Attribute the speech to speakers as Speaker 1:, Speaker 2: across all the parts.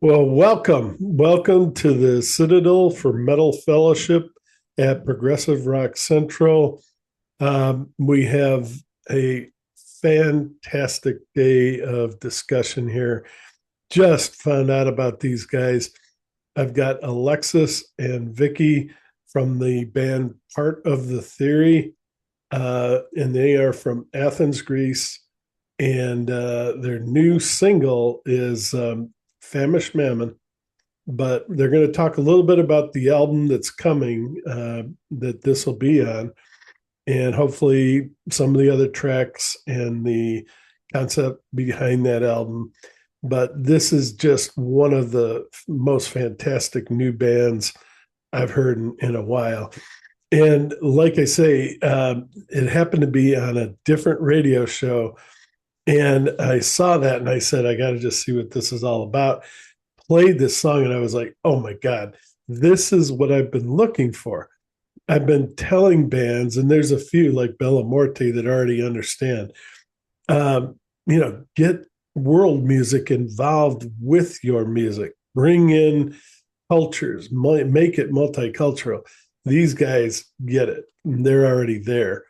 Speaker 1: Well, welcome to the Citadel for Metal Fellowship at Progressive Rock Central. We have a fantastic day of discussion here. Just found out about these guys. I've got Alexis and Vicky from the band Part of the Theory, and they are from Athens, Greece. And their new single is Famished Mammon, but they're going to talk a little bit about the album that's coming that this will be on, and hopefully some of the other tracks and the concept behind that album. But this is just one of the most fantastic new bands I've heard in a while. And like I say, it happened to be on a different radio show. And I saw that and I said, I got to just see what this is all about. Played this song and I was like, oh my God, this is what I've been looking for. I've been telling bands, and there's a few like Bella Morte that already understand, get world music involved with your music, bring in cultures, make it multicultural. These guys get it. They're already there.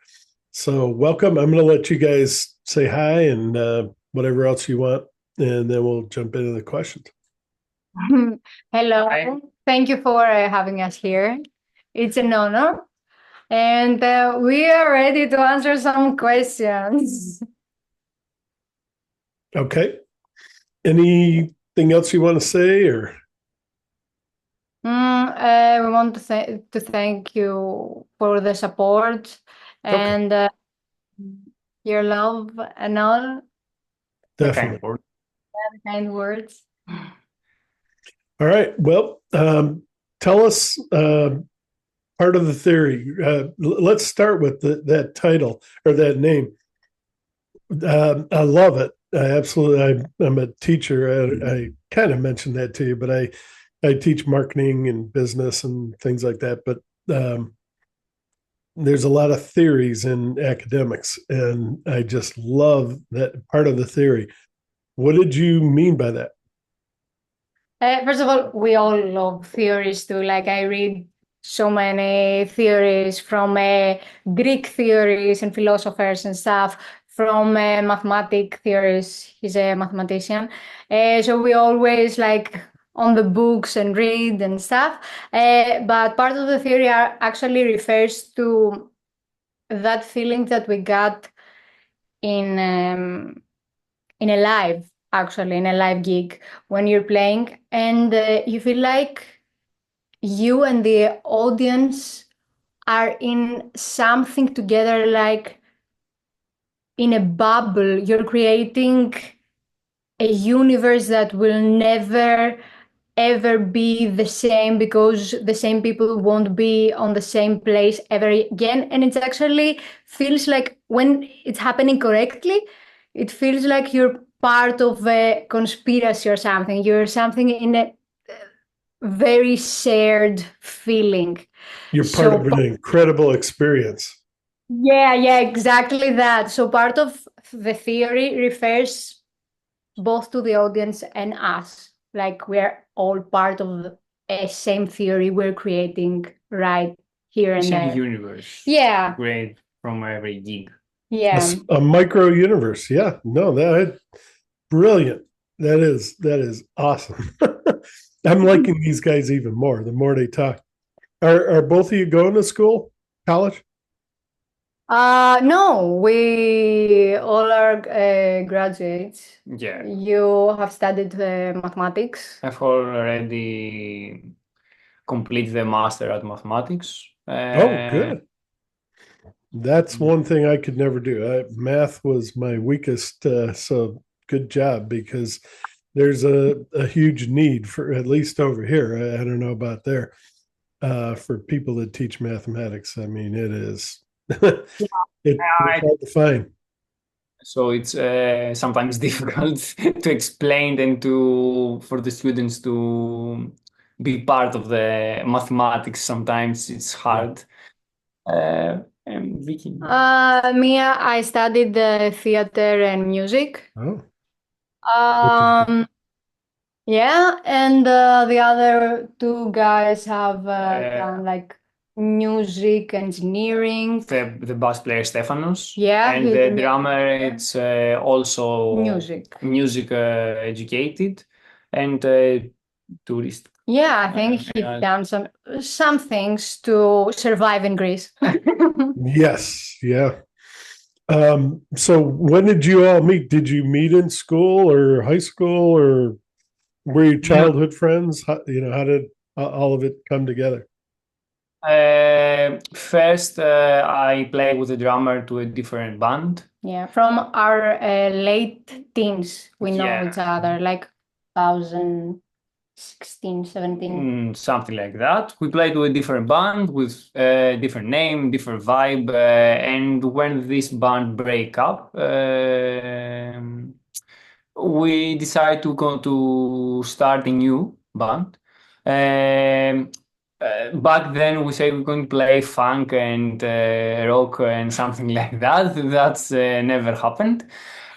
Speaker 1: So, welcome. I'm going to let you guys say hi and whatever else you want, and then we'll jump into the questions.
Speaker 2: Hello.
Speaker 3: Hi.
Speaker 2: Thank you for having us here. It's an honor. And we are ready to answer some questions.
Speaker 1: Okay. Anything else you want to say, or
Speaker 2: We want to thank you for the support
Speaker 1: okay,
Speaker 2: and your love and all
Speaker 3: The
Speaker 1: definitely.
Speaker 3: kind word.
Speaker 2: the kind words.
Speaker 1: All right. Well, tell us part of the theory. Let's start with that title or that name. I love it. I absolutely. I'm a teacher. I kind of mentioned that to you, but I teach marketing and business and things like that. But there's a lot of theories in academics, and I just love that part of the theory. What did you mean by that?
Speaker 2: First of all, we all love theories too. Like I read so many theories from Greek theories and philosophers and stuff, from mathematic theories. He's a mathematician. So we always like on the books and read and stuff. But part of the theory actually refers to that feeling that we got in um, in a live, actually, in a live gig when you're playing, and you feel like you and the audience are in something together, like in a bubble. You're creating a universe that will never ever be the same because the same people won't be on the same place ever again. And it actually feels like when it's happening correctly, it feels like you're part of a conspiracy or something. You're something in a very shared feeling.
Speaker 1: You're part
Speaker 2: So
Speaker 1: of an incredible experience.
Speaker 2: yeah, exactly that. So part of the theory refers both to the audience and us. Like we're all part of a same theory we're creating right here and
Speaker 3: Same
Speaker 2: there.
Speaker 3: universe.
Speaker 2: Yeah,
Speaker 3: Great from every gig.
Speaker 2: yeah.
Speaker 1: A micro universe. Yeah, no, that brilliant. That is awesome. I'm liking these guys even more the more they talk. Are both of you going to school, college?
Speaker 2: No, we all are graduates.
Speaker 3: Yeah.
Speaker 2: You have studied mathematics.
Speaker 3: I've already completed the master at mathematics.
Speaker 1: Oh, good. That's one thing I could never do. Math was my weakest, so good job because there's a huge need for at least over here. I don't know about there for people that teach mathematics. I mean, it is it's
Speaker 3: I,
Speaker 1: hard to find.
Speaker 3: so it's sometimes difficult to explain and to for the students to be part of the mathematics. Sometimes it's
Speaker 1: Yeah.
Speaker 3: hard. And Vicky.
Speaker 2: Mia, I studied theater and music.
Speaker 1: Oh, which is
Speaker 2: Um, Yeah, and the other two guys have done like music engineering.
Speaker 3: The bass player Stefanos.
Speaker 2: Yeah,
Speaker 3: And
Speaker 2: he's
Speaker 3: the
Speaker 2: the
Speaker 3: drummer, it's also
Speaker 2: music.
Speaker 3: educated and tourist.
Speaker 2: Yeah, I think he's done some things to survive in Greece.
Speaker 1: Yes, yeah. So when did you all meet? Did you meet in school or high school, or were you childhood friends? How did all of it come together?
Speaker 3: First, I played with a drummer to a different band.
Speaker 2: Yeah, from our late teens, we know
Speaker 3: Yeah.
Speaker 2: each other, like 2016, 17.
Speaker 3: Something like that. We played with a different band with a different name, different vibe, and when this band break up, we decided to go to start a new band. Back then, we said we're going to play funk and rock and something like that. That's never happened.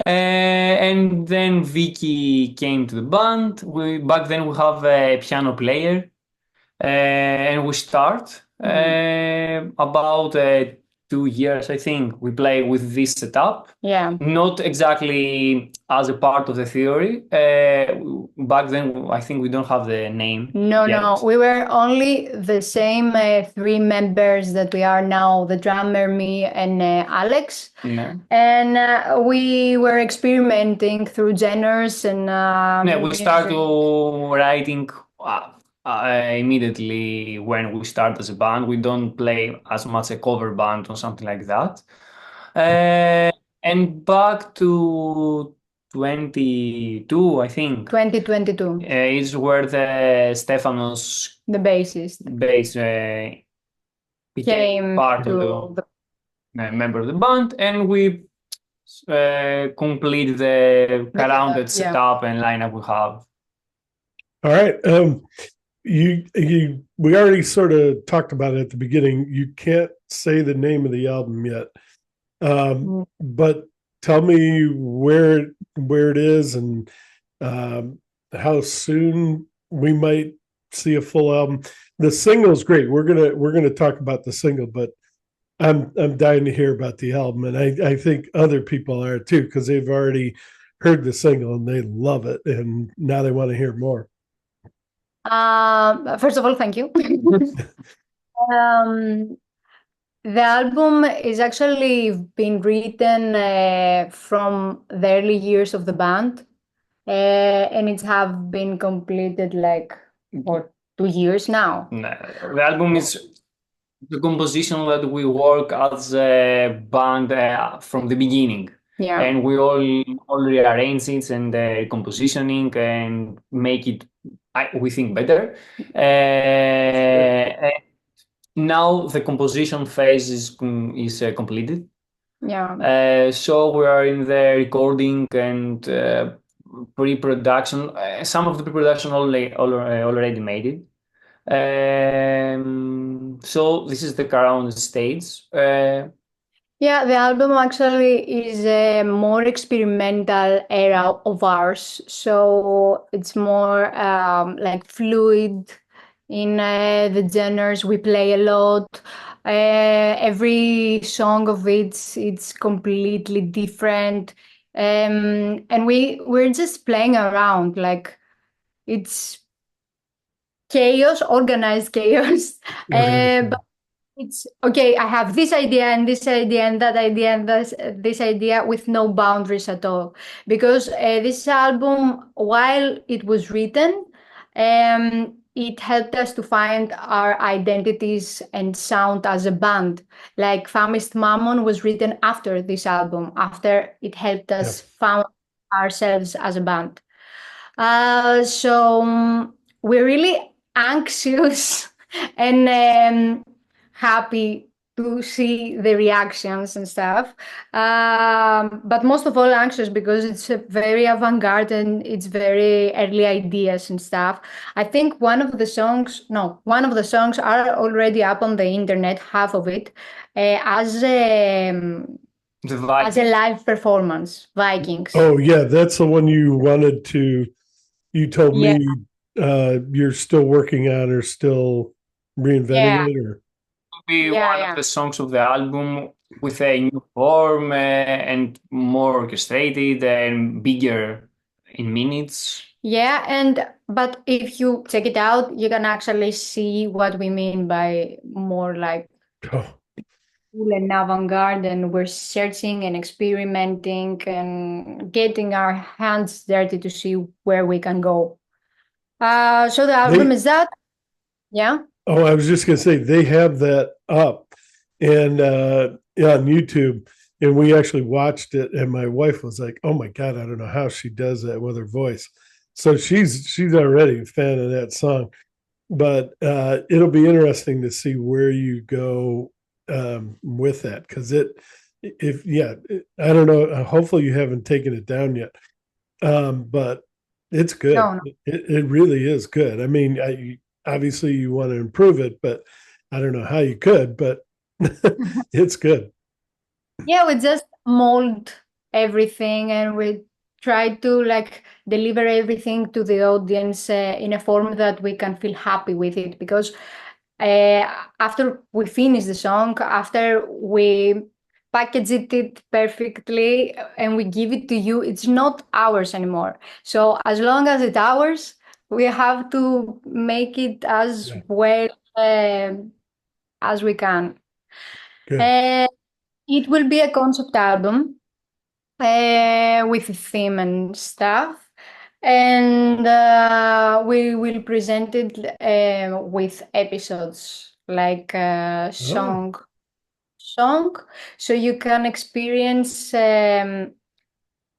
Speaker 3: And then Vicky came to the band. Back then we have a piano player, and we start about 2 years, I think. We play with this setup.
Speaker 2: Yeah.
Speaker 3: Not exactly as a part of the theory. Back then, I think we don't have the name.
Speaker 2: No, we were only the same three members that we are now, the drummer, me, and Alex.
Speaker 3: Yeah.
Speaker 2: And we were experimenting through genres and
Speaker 3: we started writing immediately when we start as a band. We don't play as much a cover band or something like that. And back to 22, I think.
Speaker 2: 2022.
Speaker 3: Is where the Stefanos,
Speaker 2: the bassist,
Speaker 3: became part of the member of the band, and we complete the rounded setup and lineup we have.
Speaker 1: All right. We already sort of talked about it at the beginning. You can't say the name of the album yet, but tell me where it is and how soon we might see a full album. The single's great. We're gonna talk about the single, but I'm dying to hear about the album, and I think other people are too, because they've already heard the single and they love it, and now they want to hear more.
Speaker 2: First of all, thank you. The album is actually been written from the early years of the band, and it have been completed like for 2 years now.
Speaker 3: The album is the composition that we work as a band from the beginning.
Speaker 2: Yeah.
Speaker 3: And we all rearrange it and compositioning and make it, we think, better. Now the composition phase is completed.
Speaker 2: Yeah.
Speaker 3: So we are in the recording and pre-production. Some of the pre-production already made it. So this is the current stage.
Speaker 2: Yeah, the album actually is a more experimental era of ours. So it's more like fluid in the genres we play a lot. Every song of it's completely different. And we're just playing around, like it's chaos, organized chaos. But it's okay, I have this idea and this idea and that idea and this idea with no boundaries at all. Because this album, while it was written, it helped us to find our identities and sound as a band. Like Famished Mammon was written after this album, after it helped us found ourselves as a band. So we're really anxious and happy to see the reactions and stuff. But most of all anxious because it's a very avant-garde and it's very early ideas and stuff. I think one of the songs are already up on the internet, half of it, as a live performance, Vikings.
Speaker 1: Oh yeah, that's the one you wanted to you told
Speaker 2: Yeah,
Speaker 1: me you're still working on or still reinventing
Speaker 2: yeah,
Speaker 1: it, or
Speaker 3: Be
Speaker 2: yeah,
Speaker 3: one of
Speaker 2: yeah.
Speaker 3: the songs of the album with a new form and more orchestrated and bigger in minutes.
Speaker 2: Yeah, and but if you check it out, you can actually see what we mean by more like
Speaker 1: oh,
Speaker 2: cool and avant-garde, and we're searching and experimenting and getting our hands dirty to see where we can go. So the album
Speaker 1: they
Speaker 2: is that, yeah.
Speaker 1: oh, I was just gonna say they have that up and yeah, on YouTube, and we actually watched it, and my wife was like, "Oh my god, I don't know how she does that with her voice." So she's already a fan of that song, but it'll be interesting to see where you go with that because if yeah, I don't know. Hopefully, you haven't taken it down yet, but it's good.
Speaker 2: No, no.
Speaker 1: It really is good. I mean, obviously you want to improve it, but I don't know how you could, but it's good.
Speaker 2: Yeah, we just mold everything and we try to like deliver everything to the audience in a form that we can feel happy with it because after we finish the song, after we package it perfectly and we give it to you, it's not ours anymore. So as long as it's ours, we have to make it as
Speaker 1: Yeah,
Speaker 2: well as we can.
Speaker 1: good.
Speaker 2: Uh, it will be a concept album with a theme and stuff. And we will present it with episodes like
Speaker 1: Oh,
Speaker 2: song, so you can experience the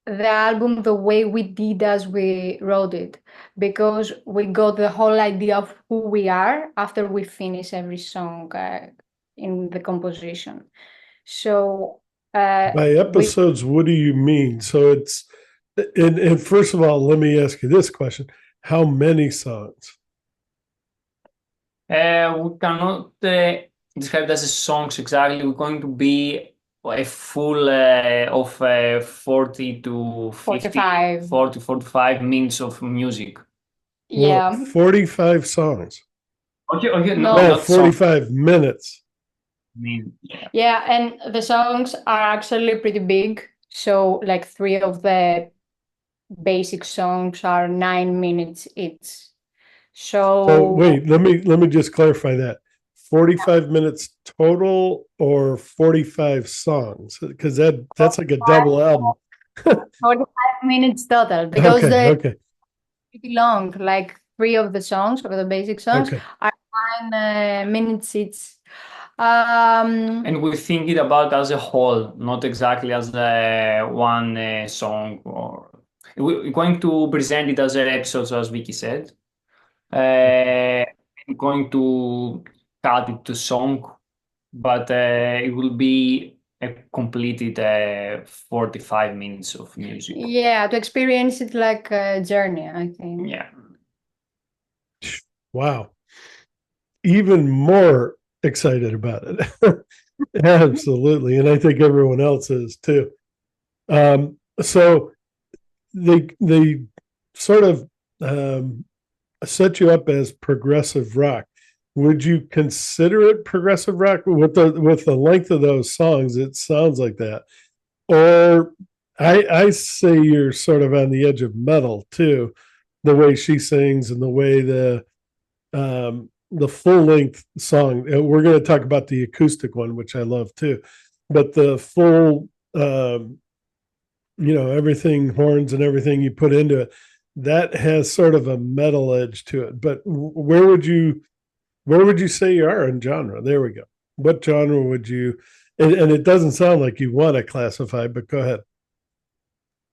Speaker 2: album the way we did as we wrote it, because we got the whole idea of who we are after we finish every song in the composition. So
Speaker 1: by
Speaker 2: we
Speaker 1: episodes, what do you mean? So it's and first of all, let me ask you this question: how many songs?
Speaker 3: We cannot describe it as a songs exactly. We're going to be a full of 40 to 50,
Speaker 2: 45.
Speaker 3: 40, 45 minutes of music.
Speaker 1: Well,
Speaker 2: Yeah.
Speaker 1: 45 songs.
Speaker 3: Okay, okay, no,
Speaker 2: No.
Speaker 1: Oh,
Speaker 3: not songs.
Speaker 1: 45 minutes.
Speaker 3: I mean, yeah.
Speaker 2: Yeah, and the songs are actually pretty big. So like three of the basic songs are 9 minutes each.
Speaker 1: So
Speaker 2: So
Speaker 1: wait, let me just clarify that. 45 minutes total or 45 songs? Because that's like a double album.
Speaker 2: 45 minutes total because
Speaker 1: Okay,
Speaker 2: they're
Speaker 1: okay,
Speaker 2: pretty long. Like three of the songs, or the basic songs,
Speaker 1: okay.
Speaker 2: are 9 minutes each. Um,
Speaker 3: And we think it about as a whole, not exactly as one song. Or we're going to present it as episodes, as Vicky said. I'm going to cut it to song, but it will be a completed 45 minutes of music.
Speaker 2: yeah, to experience it like a journey, I think.
Speaker 3: Yeah.
Speaker 1: Wow. Even more excited about it. Absolutely. And I think everyone else is too. So they sort of set you up as progressive rock. Would you consider it progressive rock with the length of those songs? It sounds like that. Or I say you're sort of on the edge of metal too, the way she sings and the way the full length song. We're going to talk about the acoustic one, which I love too, but the full everything horns and everything you put into it, that has sort of a metal edge to it. But where would you say you are in genre? There we go. What genre would you? And it doesn't sound like you want to classify, but go ahead.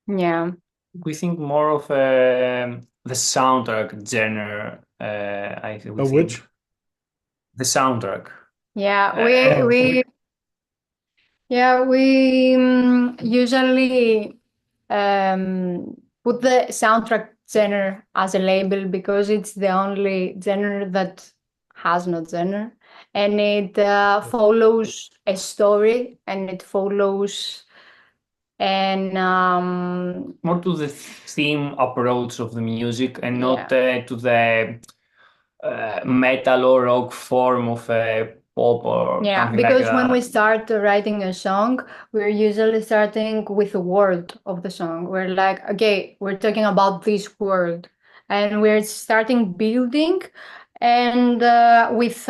Speaker 2: Yeah.
Speaker 3: We think more of the soundtrack genre, we think.
Speaker 1: Which?
Speaker 3: The soundtrack.
Speaker 2: Yeah, we
Speaker 3: Uh,
Speaker 1: Oh,
Speaker 2: we yeah, we usually put the soundtrack genre as a label because it's the only genre that has no genre, and it follows a story and it follows and
Speaker 3: More to the theme approach of the music and not
Speaker 2: yeah.
Speaker 3: to the metal or rock form of pop or
Speaker 2: Yeah,
Speaker 3: something like
Speaker 2: because when we
Speaker 3: that.
Speaker 2: start writing a song, we're usually starting with the word of the song. We're like, okay, we're talking about this word, and we're starting building, and with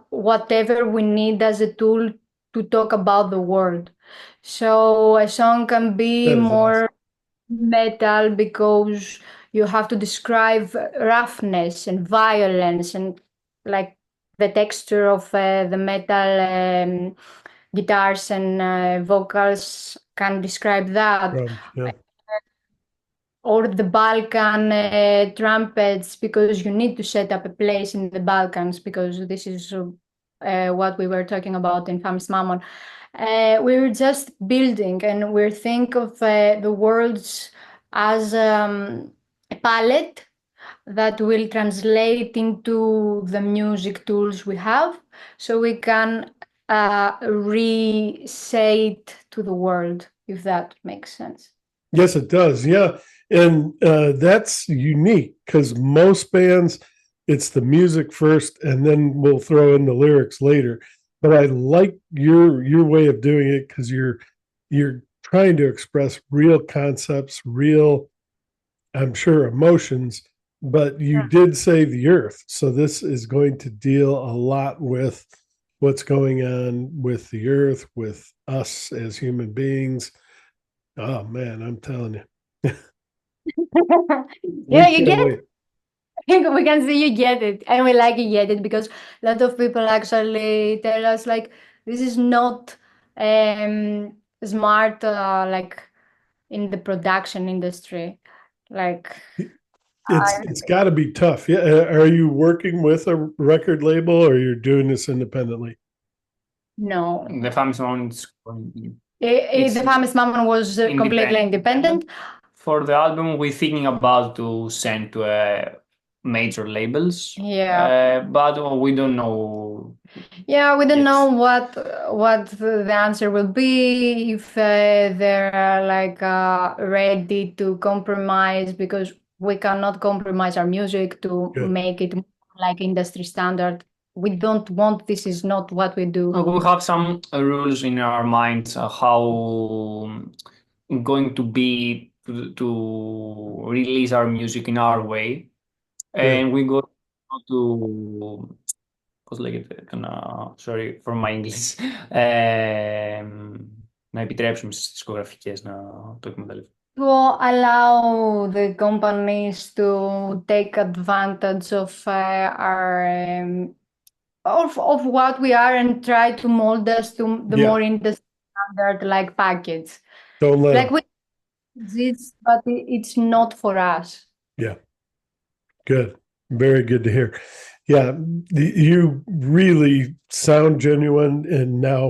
Speaker 2: whatever we need as a tool to talk about the word. So a song can be
Speaker 1: That is awesome.
Speaker 2: more metal because you have to describe roughness and violence and like the texture of the metal guitars and vocals can describe that,
Speaker 1: Drums, yeah.
Speaker 2: or the Balkan trumpets because you need to set up a place in the Balkans because this is what we were talking about in Famished Mammon. We're just building and we think of the words as a palette that will translate into the music tools we have so we can re-say it to the world, if that makes sense.
Speaker 1: Yes, it does. Yeah. And that's unique because most bands, it's the music first and then we'll throw in the lyrics later. But I like your way of doing it because you're trying to express real concepts, real, I'm sure, emotions, but you did say the earth. So this is going to deal a lot with what's going on with the earth, with us as human beings. Oh man, I'm telling you.
Speaker 2: Yeah,
Speaker 1: We
Speaker 2: you
Speaker 1: can't
Speaker 2: get
Speaker 1: wait.
Speaker 2: it. We can see you get it, and we like you get it because a lot of people actually tell us like this is not smart, like in the production industry. Like, I
Speaker 1: It's got to be tough. Yeah. Are you working with a record label or you're doing this independently?
Speaker 2: no.
Speaker 3: The Famished Mammon
Speaker 2: The
Speaker 3: it's
Speaker 2: Famished Mammon was completely independent.
Speaker 3: For the album, we're thinking about to send to major labels,
Speaker 2: Yeah.
Speaker 3: but we don't know
Speaker 2: Yeah, we don't
Speaker 3: yet.
Speaker 2: know what the answer will be if they're like ready to compromise because we cannot compromise our music to
Speaker 1: Good.
Speaker 2: make it like industry standard. We don't want this is not what we do.
Speaker 3: We have some rules in our minds how going to be to release our music in our way,
Speaker 1: Good.
Speaker 3: and we go to πώς λέγεται, sorry for my English, να επιτρέψουμε στις δισκογραφικές να το εκμεταλλευτούν.
Speaker 2: To allow the companies to take advantage of our of what we are and try to mold us to the
Speaker 1: Yeah.
Speaker 2: more industry standard like package.
Speaker 1: Don't let
Speaker 2: Like
Speaker 1: them.
Speaker 2: we exist, but it's not for us.
Speaker 1: Yeah. Good. Very good to hear. Yeah. You really sound genuine. And now,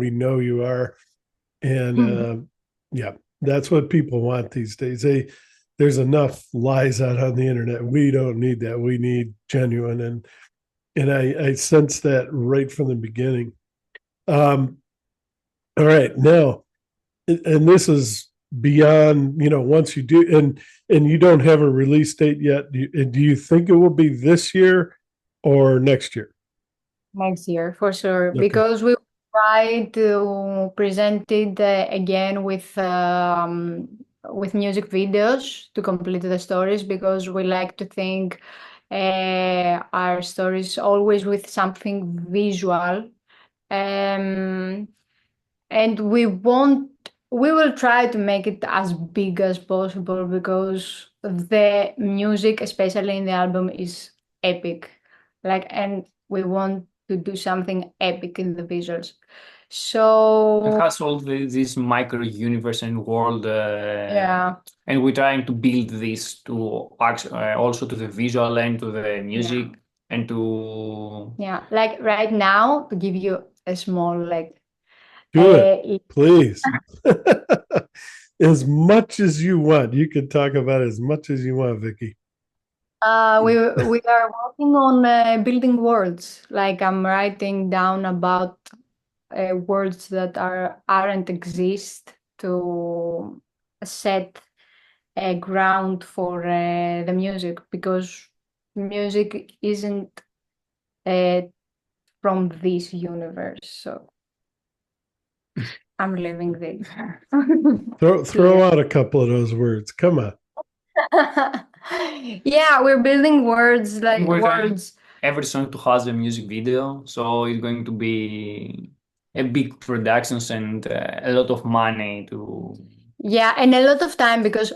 Speaker 1: we know you are. And yeah, that's what people want these days. There's enough lies out on the internet. We don't need that. We need genuine. And I sense that right from the beginning. All right, now, and this is beyond, once you do, and you don't have a release date yet. Do you think it will be this year or next year?
Speaker 2: Next year, for sure,
Speaker 1: Okay,
Speaker 2: because we try to present it again with music videos to complete the stories because we like to think our stories always with something visual. Um, and we will try to make it as big as possible because the music, especially in the album, is epic. Like, and we want to do something epic in the visuals.
Speaker 3: It
Speaker 2: So
Speaker 3: has all this micro universe and world,
Speaker 2: yeah,
Speaker 3: and we're trying to build this to also to the visual and to the music and to
Speaker 2: yeah. Like right now, to give you a small like
Speaker 1: do it, please. As much as you want. You can talk about as much as you want, Vicky.
Speaker 2: we are working on building words. Like I'm writing down about words that aren't exist to set a ground for the music, because music isn't from this universe. So I'm leaving this.
Speaker 1: Throw out a couple of those words. Come on.
Speaker 2: Yeah, we're building words like
Speaker 3: We're going
Speaker 2: words.
Speaker 3: every song to has a music video, so it's going to be a big productions and a lot of money to.
Speaker 2: Yeah, and a lot of time, because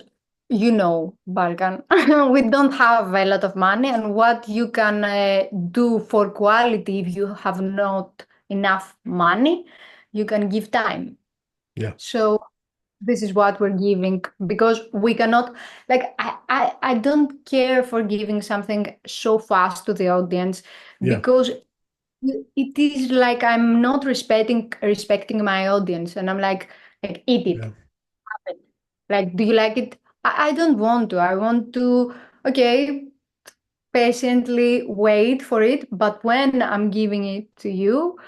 Speaker 2: Balkan, we don't have a lot of money, and what you can do for quality if you have not enough money, you can give time.
Speaker 1: Yeah.
Speaker 2: So this is what we're giving, because we cannot, like, I don't care for giving something so fast to the audience,
Speaker 1: Yeah.
Speaker 2: because it is like I'm not respecting my audience, and I'm like eat it.
Speaker 1: Yeah.
Speaker 2: Like, do you like it? I don't want to. I want to, okay, patiently wait for it. But when I'm giving it to you,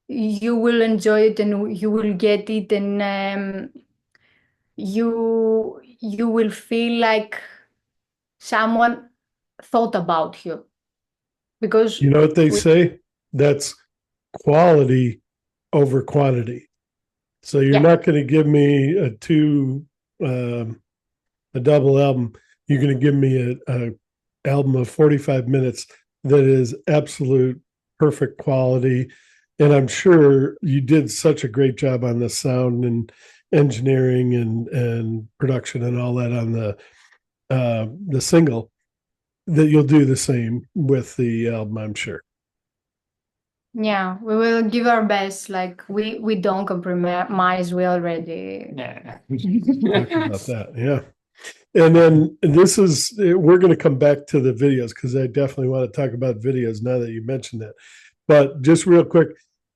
Speaker 2: you will enjoy it and you will get it, and you will feel like someone thought about you, because
Speaker 1: You know what they
Speaker 2: we,
Speaker 1: say? That's quality over quantity. So you're
Speaker 2: yeah,
Speaker 1: not going to give me a double album. You're going to give me a album of 45 minutes that is absolute perfect quality. And I'm sure you did such a great job on the sound and engineering and production and all that on the single, that you'll do the same with the album, I'm sure.
Speaker 2: yeah, we will give our best. Like, we don't compromise. We already.
Speaker 3: Yeah.
Speaker 1: Talked about that. Yeah. And then we're going to come back to the videos, because I definitely want to talk about videos now that you mentioned that. But just real quick,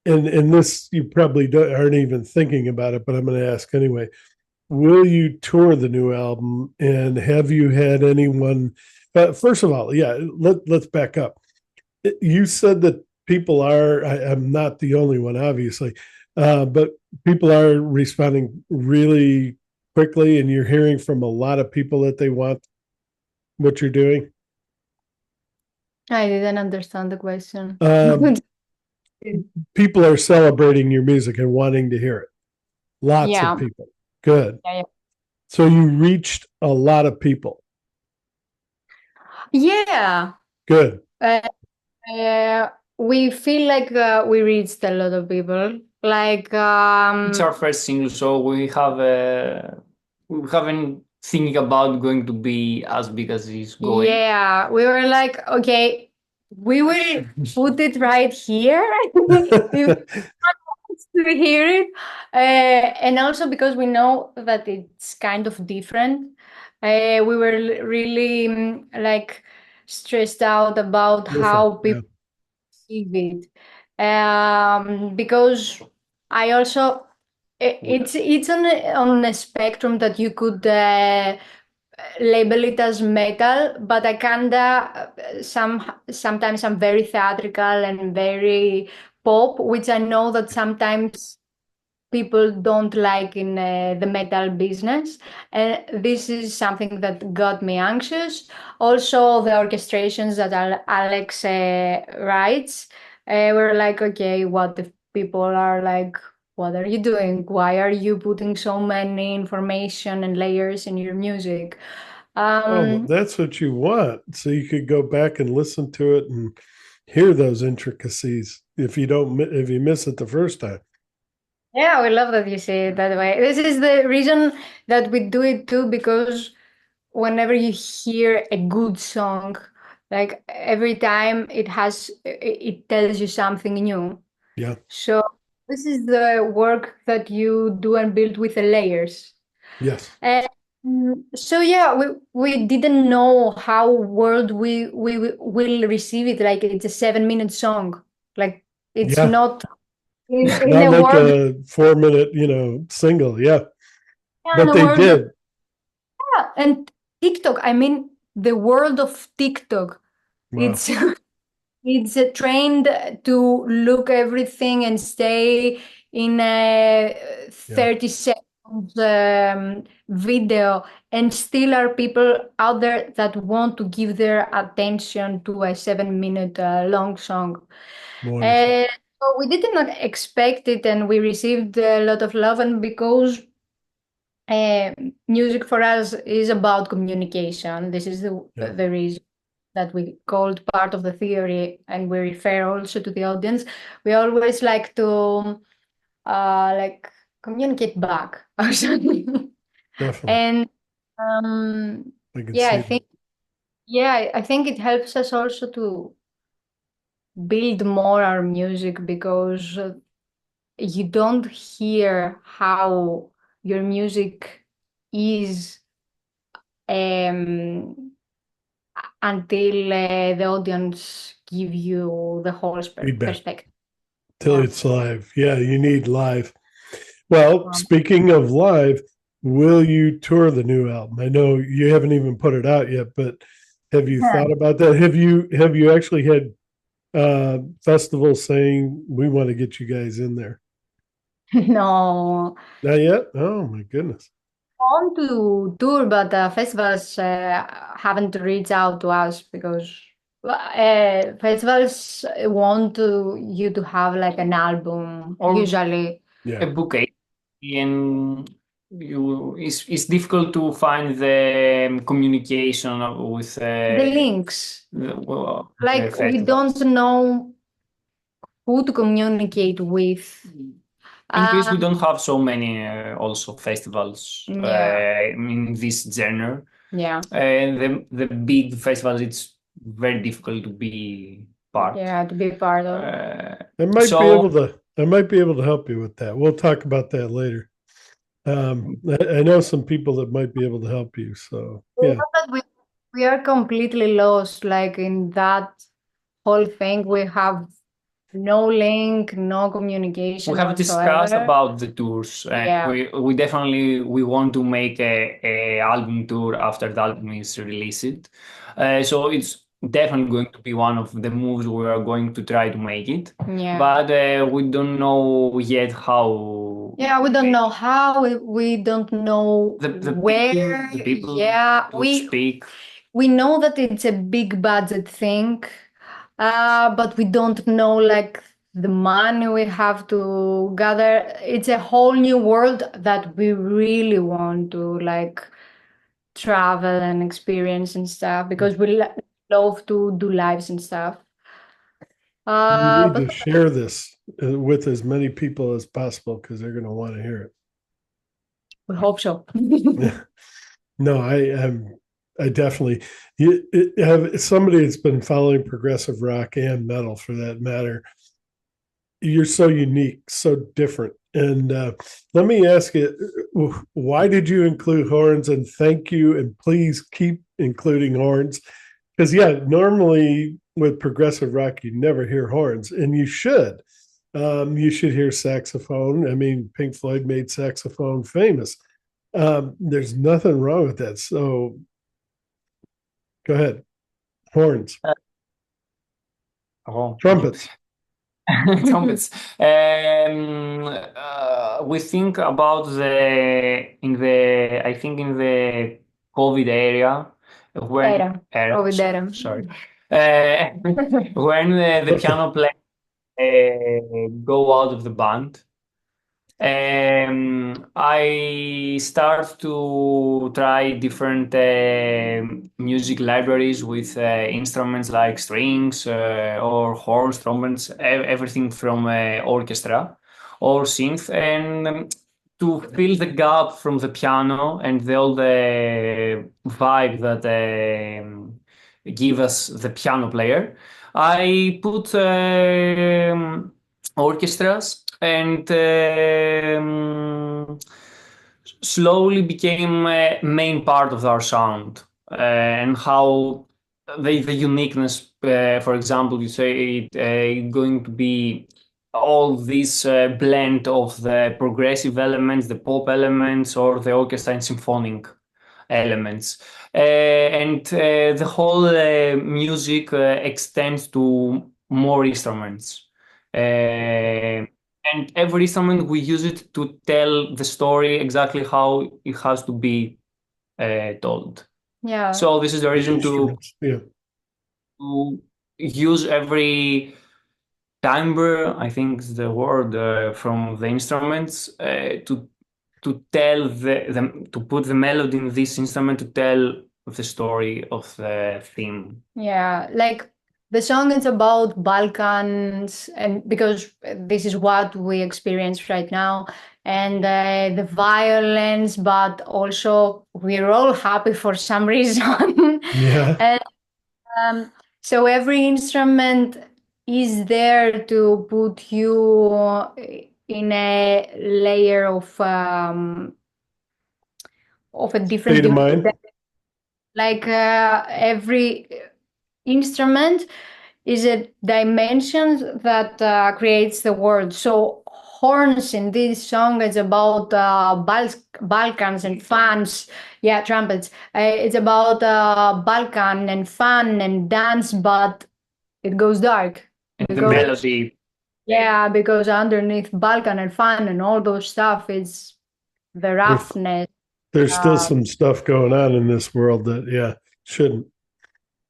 Speaker 1: and this you probably aren't even thinking about it, but I'm going to ask anyway. Will you tour the new album, and have you had anyone? First of all, yeah, let's back up. You said that people are. I'm not the only one, obviously, but people are responding really quickly, and you're hearing from a lot of people that they want what you're doing.
Speaker 2: I didn't understand the question.
Speaker 1: People are celebrating your music and wanting to hear it. Lots of
Speaker 2: Yeah.
Speaker 1: people. Good.
Speaker 2: Yeah,
Speaker 1: So you reached a lot of people.
Speaker 2: yeah.
Speaker 1: Good.
Speaker 2: We feel like we reached a lot of people. Like,
Speaker 3: It's our first single, so we haven't thinking about going to be as big as it's going.
Speaker 2: yeah, we were like, okay, we will put it right here. If to hear it, and also because we know that it's kind of different. We were really like stressed out about how
Speaker 1: Yeah.
Speaker 2: people receive it, because I also it's on a spectrum that you could label it as metal, but I kinda sometimes I'm very theatrical and very pop, which I know that sometimes people don't like in the metal business, and this is something that got me anxious. Also, the orchestrations that Alex writes, were like, okay, what if people are like, what are you doing? Why are you putting so many information and layers in your music?
Speaker 1: Oh, that's what you want. So you could go back and listen to it and hear those intricacies if you miss it the first time.
Speaker 2: Yeah, we love that you say it that way. This is the reason that we do it too, because whenever you hear a good song, like every time it tells you something new.
Speaker 1: Yeah.
Speaker 2: So this is the work that you do and build with the layers.
Speaker 1: Yes.
Speaker 2: So yeah, we didn't know how world we will receive it. Like, it's a 7-minute song. Like, it's
Speaker 1: Yeah.
Speaker 2: not in
Speaker 1: Not
Speaker 2: a
Speaker 1: like
Speaker 2: world.
Speaker 1: a 4 minute, single. Yeah.
Speaker 2: Yeah, in
Speaker 1: But
Speaker 2: a
Speaker 1: they
Speaker 2: world.
Speaker 1: did.
Speaker 2: Yeah, and TikTok, I mean, the world of TikTok,
Speaker 1: Wow.
Speaker 2: it's it's trained to look everything and stay in
Speaker 1: Yeah.
Speaker 2: 30 seconds. video, and still are people out there that want to give their attention to a 7 minute long song.
Speaker 1: Wonderful.
Speaker 2: So we did not expect it, and we received a lot of love. And because uh, music for us is about communication, this is
Speaker 1: Yeah.
Speaker 2: the reason that we called part of the theory, and we refer also to the audience. We always like to like communicate back or something.
Speaker 1: Definitely.
Speaker 2: And
Speaker 1: I can
Speaker 2: yeah,
Speaker 1: see
Speaker 2: I think I think it helps us also to build more our music, because you don't hear how your music is um, until the audience give you the whole
Speaker 1: feedback
Speaker 2: perspective.
Speaker 1: till
Speaker 2: Yeah.
Speaker 1: it's live. Yeah, you need live. Well,
Speaker 2: Um,
Speaker 1: speaking of live, will you tour the new album? I know you haven't even put it out yet, but have you
Speaker 2: yeah.
Speaker 1: thought about that? Have you actually had festivals saying we want to get you guys in there?
Speaker 2: No,
Speaker 1: Not yet? Oh my goodness.
Speaker 2: want to tour, but festivals haven't reached out to us, because festivals want you to have like an album
Speaker 3: Or
Speaker 2: usually.
Speaker 1: Yeah.
Speaker 3: a bouquet, and it's difficult to find the communication with
Speaker 2: The links,
Speaker 3: the
Speaker 2: like we
Speaker 3: festivals.
Speaker 2: don't know who to communicate with.
Speaker 3: In Greece, we
Speaker 2: Um,
Speaker 3: don't have so many also festivals
Speaker 2: yeah,
Speaker 3: in this genre.
Speaker 2: yeah,
Speaker 3: The big festivals, it's very difficult to be part.
Speaker 2: yeah, to be part of.
Speaker 3: Uh,
Speaker 1: I might be
Speaker 3: so
Speaker 1: able to I might be able to help you with that. We'll talk about that later. I know some people that might be able to help you. So
Speaker 2: We
Speaker 1: yeah.
Speaker 2: know that we are completely lost, like in that whole thing. We have no link, no
Speaker 3: we
Speaker 2: communication
Speaker 3: have discussed
Speaker 2: whatsoever.
Speaker 3: about the tours, and
Speaker 2: Yeah,
Speaker 3: we definitely we want to make a album tour after the album is released. So it's definitely going to be one of the moves we are going to try to make it,
Speaker 2: yeah.
Speaker 3: but we don't know yet how
Speaker 2: Yeah, we don't know how, we don't know where.
Speaker 3: the people
Speaker 2: Yeah,
Speaker 3: would speak.
Speaker 2: we know that it's a big budget thing, but we don't know like the money we have to gather. It's a whole new world that we really want to like travel and experience and stuff, because we love to do lives and stuff.
Speaker 1: You need
Speaker 2: But
Speaker 1: to share this with as many people as possible because they're going to want to hear
Speaker 2: we hope so.
Speaker 1: it. No, I definitely have somebody that's been following progressive rock and metal for that matter. You're so unique, so different. And let me ask you, why did you include horns? And thank you, and please keep including horns. Because yeah, normally with progressive rock, you never hear horns, and you should. You should hear saxophone. I mean, Pink Floyd made saxophone famous. There's nothing wrong with that. So go ahead. Horns,
Speaker 3: Oh,
Speaker 1: trumpets.
Speaker 3: trumpets. We think about I think in the COVID area, when
Speaker 2: Era, COVID era.
Speaker 3: sorry, when the piano player go out of the band. I start to try different music libraries with instruments like strings or horns, trombones, everything from orchestra or synth, and to fill the gap from the piano and all the vibe that give us the piano player. I put orchestras and slowly became a main part of our sound and how the uniqueness for example you say it going to be all this blend of the progressive elements, the pop elements, or the orchestra and symphonic elements. And the whole music extends to more instruments. and every instrument we use it to tell the story exactly how it has to be told.
Speaker 2: Yeah.
Speaker 3: So this is the reason
Speaker 1: Instruments. Yeah.
Speaker 3: to use every timbre, I think is the word from the instruments, to tell to put the melody in this instrument to tell the story of the theme.
Speaker 2: Yeah, like the song is about Balkans, and because this is what we experience right now, and the violence, but also we're all happy for some reason.
Speaker 1: Yeah.
Speaker 2: And so every instrument is there to put you in a layer of a different
Speaker 1: State of mind.
Speaker 2: like every instrument is a dimension that creates the world. So horns in this song is about Balkans and fans. Yeah, trumpets. It's about Balkan and fun and dance, but it goes dark.
Speaker 3: And the
Speaker 2: Because
Speaker 3: melody,
Speaker 2: yeah, because underneath Balkan and fun and all those stuff is the roughness.
Speaker 1: There's still some stuff going on in this world that, yeah, shouldn't.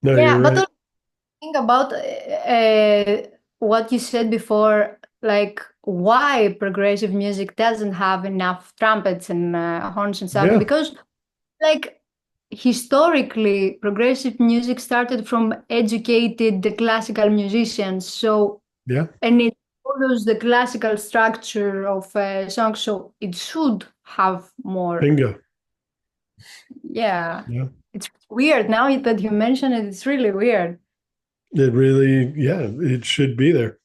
Speaker 1: No,
Speaker 2: Yeah,
Speaker 1: you're
Speaker 2: but
Speaker 1: right.
Speaker 2: think about what you said before, like why progressive music doesn't have enough trumpets and horns and stuff.
Speaker 1: Yeah.
Speaker 2: Because, like, historically, progressive music started from educated classical musicians. So,
Speaker 1: Yeah.
Speaker 2: and it follows the classical structure of songs. So it should have more.
Speaker 1: Bingo.
Speaker 2: Yeah.
Speaker 1: Yeah.
Speaker 2: It's weird now that you mention it. It's really weird.
Speaker 1: It really, yeah, it should be there.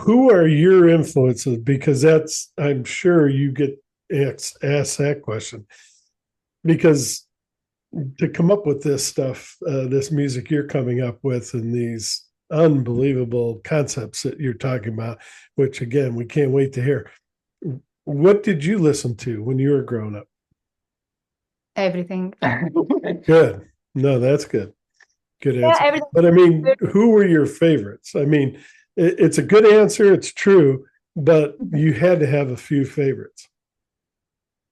Speaker 1: Who are your influences? Because that's, I'm sure you get asked that question. Because to come up with this stuff, this music you're coming up with, and these unbelievable concepts that you're talking about, which again, we can't wait to hear. What did you listen to when you were growing up?
Speaker 2: Everything.
Speaker 1: Good. No, that's good. Good
Speaker 2: Yeah,
Speaker 1: answer.
Speaker 2: everything.
Speaker 1: But I mean, who were your favorites? I mean, it's a good answer. It's true, but you had to have a few favorites.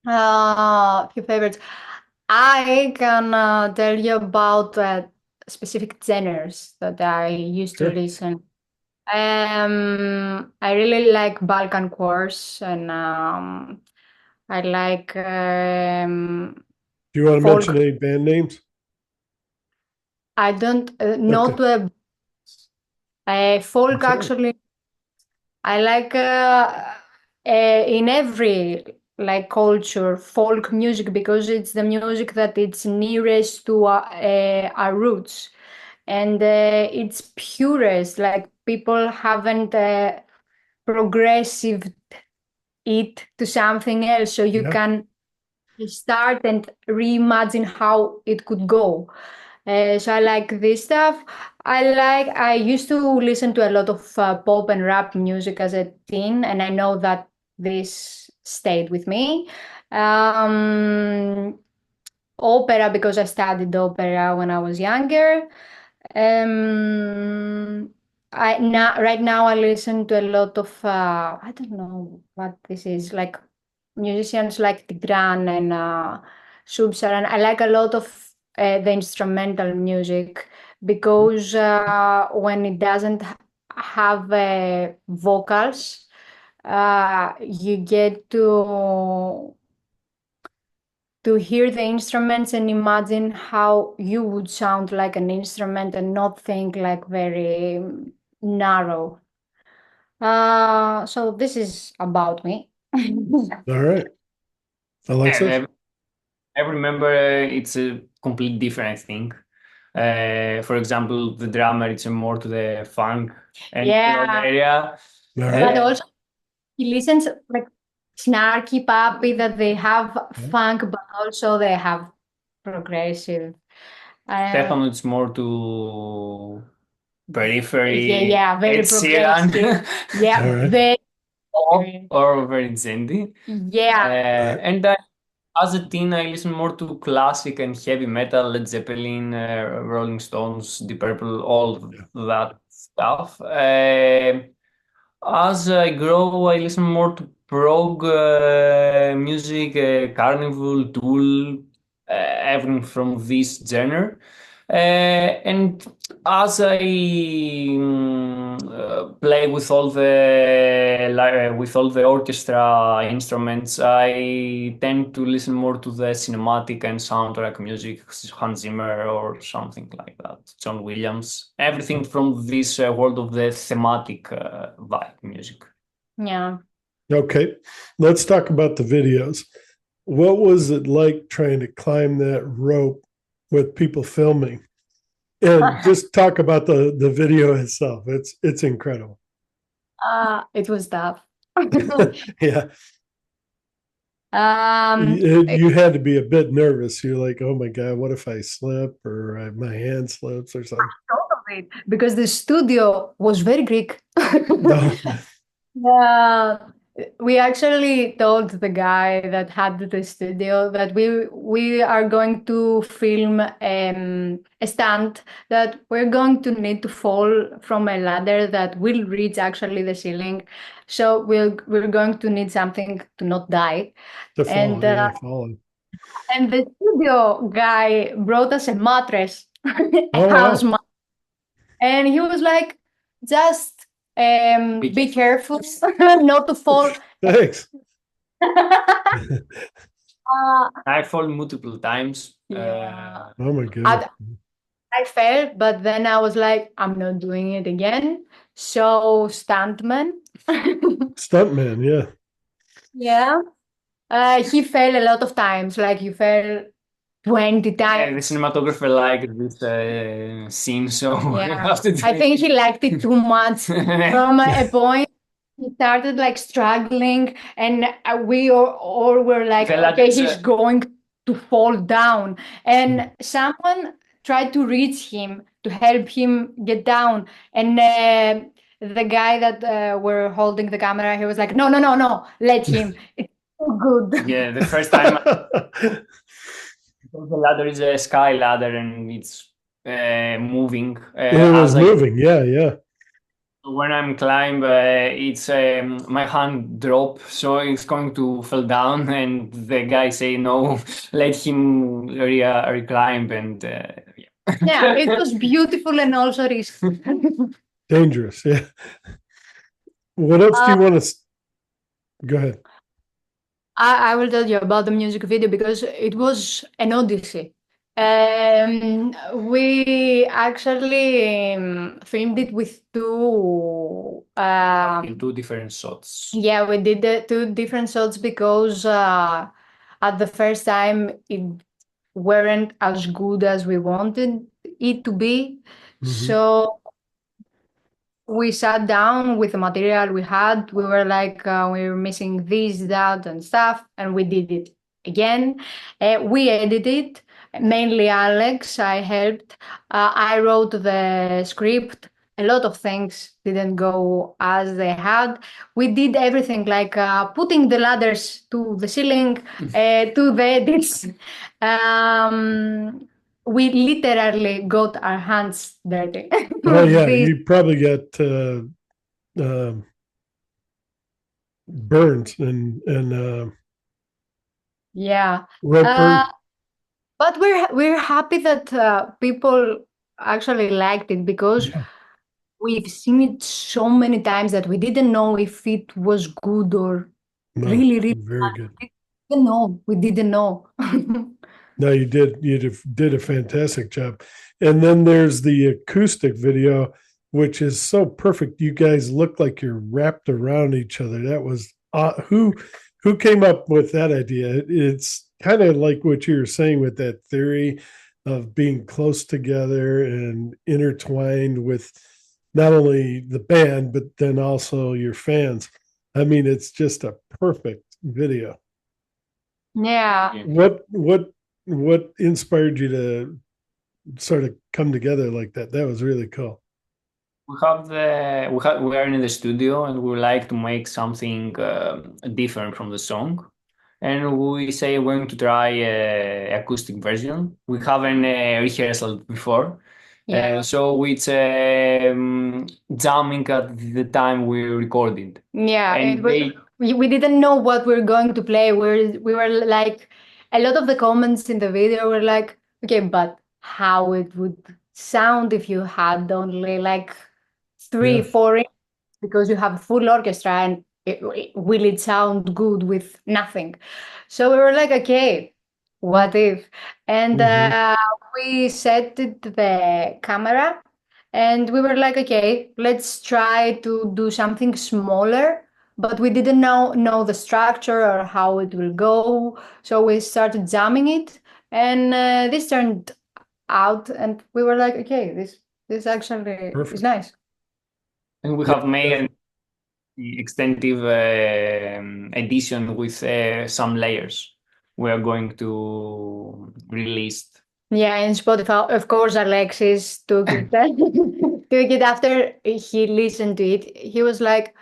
Speaker 2: Few favorites. I can tell you about specific genres that I used to
Speaker 1: Sure.
Speaker 2: listen. I really like Balkan chorus, and I like
Speaker 1: Do you want to
Speaker 2: folk.
Speaker 1: mention any band names?
Speaker 2: I don't
Speaker 1: Okay.
Speaker 2: not folk
Speaker 1: That's all right.
Speaker 2: actually. I like in every like culture folk music because it's the music that it's nearest to our roots, and it's purest. Like people haven't progressive it to something else, so you
Speaker 1: Yeah.
Speaker 2: can start and reimagine how it could go. So I like this stuff. I used to listen to a lot of pop and rap music as a teen, and I know that this stayed with me. Um, Opera because I studied opera when I was younger. Um, I now right now I listen to a lot of I don't know what this is, like musicians like Tigran and Subsaran. I like a lot of the instrumental music because when it doesn't have vocals, you get to hear the instruments and imagine how you would sound like an instrument and not think like very narrow. So this is about me.
Speaker 1: All right. Alexis?
Speaker 3: and I remember it's a complete different thing. For example, the drummer it's more to the funk and rock
Speaker 2: Yeah,
Speaker 3: area.
Speaker 1: All
Speaker 2: but
Speaker 1: right.
Speaker 2: also he listens like snarky puppy that they have funk, but also they have progressive.
Speaker 3: Stefano it's more to
Speaker 2: Yeah,
Speaker 3: periphery,
Speaker 2: yeah, very
Speaker 3: Ed Sheeran,
Speaker 2: progressive.
Speaker 1: All
Speaker 2: Yeah,
Speaker 1: right.
Speaker 2: very.
Speaker 3: or very Zendi.
Speaker 2: Yeah,
Speaker 3: And as a teen, I listened more to classic and heavy metal, Led Zeppelin, Rolling Stones, Deep Purple, all that stuff. As I grow, I listen more to prog music, Carnival, Tool, everything from this genre. And as I play with all the orchestra instruments, I tend to listen more to the cinematic and soundtrack music, Hans Zimmer or something like that, John Williams. Everything from this world of the thematic vibe music.
Speaker 2: Yeah.
Speaker 1: Okay, let's talk about the videos. What was it like trying to climb that rope with people filming? And just talk about the video itself. It's incredible.
Speaker 2: It was tough.
Speaker 1: Yeah,
Speaker 2: Um,
Speaker 1: you had to be a bit nervous. You're like, oh my God, what if I slip or my hand slips or something?
Speaker 2: thought of it because the studio was very Greek.
Speaker 1: No.
Speaker 2: Yeah, we actually told the guy that had the studio that we are going to film a stunt that we're going to need to fall from a ladder that will reach actually the ceiling. So we're going to need something to not die.
Speaker 1: To
Speaker 2: And
Speaker 1: fall, yeah, falling.
Speaker 2: and the studio guy brought us a mattress, a
Speaker 1: Oh
Speaker 2: house
Speaker 1: wow,
Speaker 2: mattress, and he was like, just be careful not to fall.
Speaker 1: thanks.
Speaker 3: I fall multiple times.
Speaker 2: Yeah.
Speaker 1: Oh my goodness.
Speaker 2: I fell, but then I was like, I'm not doing it again. So, stuntman.
Speaker 1: Stuntman, yeah.
Speaker 2: Yeah. He fell a lot of times, like he fell 20
Speaker 3: The
Speaker 2: times.
Speaker 3: cinematographer liked this scene, so I
Speaker 2: Yeah.
Speaker 3: have to do
Speaker 2: I think he liked it too much.
Speaker 3: it.
Speaker 2: From a point, he started like struggling, and we all were like,
Speaker 3: Felt like
Speaker 2: okay,
Speaker 3: it's,
Speaker 2: he's going to fall down. And someone tried to reach him to help him get down. And the guy that were holding the camera, he was like, no, no, no, no, let him. It's so good.
Speaker 3: Yeah, the first time the ladder is a sky ladder and it's moving.
Speaker 1: It was moving, yeah, yeah.
Speaker 3: When I'm climb, it's my hand drop, so it's going to fall down, and the guy say no, let him reclimb, and yeah.
Speaker 2: Yeah, it was beautiful and also risky.
Speaker 1: Dangerous, yeah. What else do you want to go ahead?
Speaker 2: I will tell you about the music video because it was an odyssey. We actually filmed it with two.
Speaker 3: In two different shots.
Speaker 2: Yeah, we did the two different shots because at the first time it weren't as good as we wanted it to be. So we sat down with the material we had. We were like, we were missing this, that, and stuff, and we did it again. We edited, mainly Alex. I helped. I wrote the script. A lot of things didn't go as they had. We did everything like putting the ladders to the ceiling, to the edits. We literally got our hands dirty.
Speaker 1: Oh yeah,
Speaker 2: This
Speaker 1: you probably got burns and
Speaker 2: Yeah.
Speaker 1: rope burn.
Speaker 2: But we're happy that people actually liked it because
Speaker 1: Yeah,
Speaker 2: we've seen it so many times that we didn't know if it was good or
Speaker 1: no,
Speaker 2: really, really
Speaker 1: very good.
Speaker 2: bad. We didn't know. We didn't know.
Speaker 1: No, you did. Did a fantastic job. And then there's the acoustic video, which is so perfect. You guys look like you're wrapped around each other. That was who came up with that idea. It's kind of like what you were saying with that theory of being close together and intertwined with not only the band but then also your fans. I mean, it's just a perfect video.
Speaker 2: Yeah.
Speaker 1: What inspired you to sort of come together like that? That was really cool.
Speaker 3: We are in the studio and we like to make something different from the song. And we say we're going to try acoustic version. We haven't rehearsed before,
Speaker 2: Yeah.
Speaker 3: So it's jamming at the time we recorded.
Speaker 2: Yeah,
Speaker 3: And they
Speaker 2: we didn't know what we were going to play. We were like, a lot of the comments in the video were like, okay, but how it would sound if you had only like three,
Speaker 1: Yeah.
Speaker 2: four, because you have a full orchestra, and will it sound good with nothing? So we were like, okay, what if? And we set the camera, and we were like, okay, let's try to do something smaller, but we didn't know the structure or how it will go. So we started jamming it, and this turned out, and we were like, okay, this actually is
Speaker 1: Perfect.
Speaker 2: nice.
Speaker 3: and we
Speaker 1: Yeah.
Speaker 3: have made an extensive edition with some layers we are going to release.
Speaker 2: Yeah, in Spotify, of course, Alexis took it. Took it after he listened to it. He was like,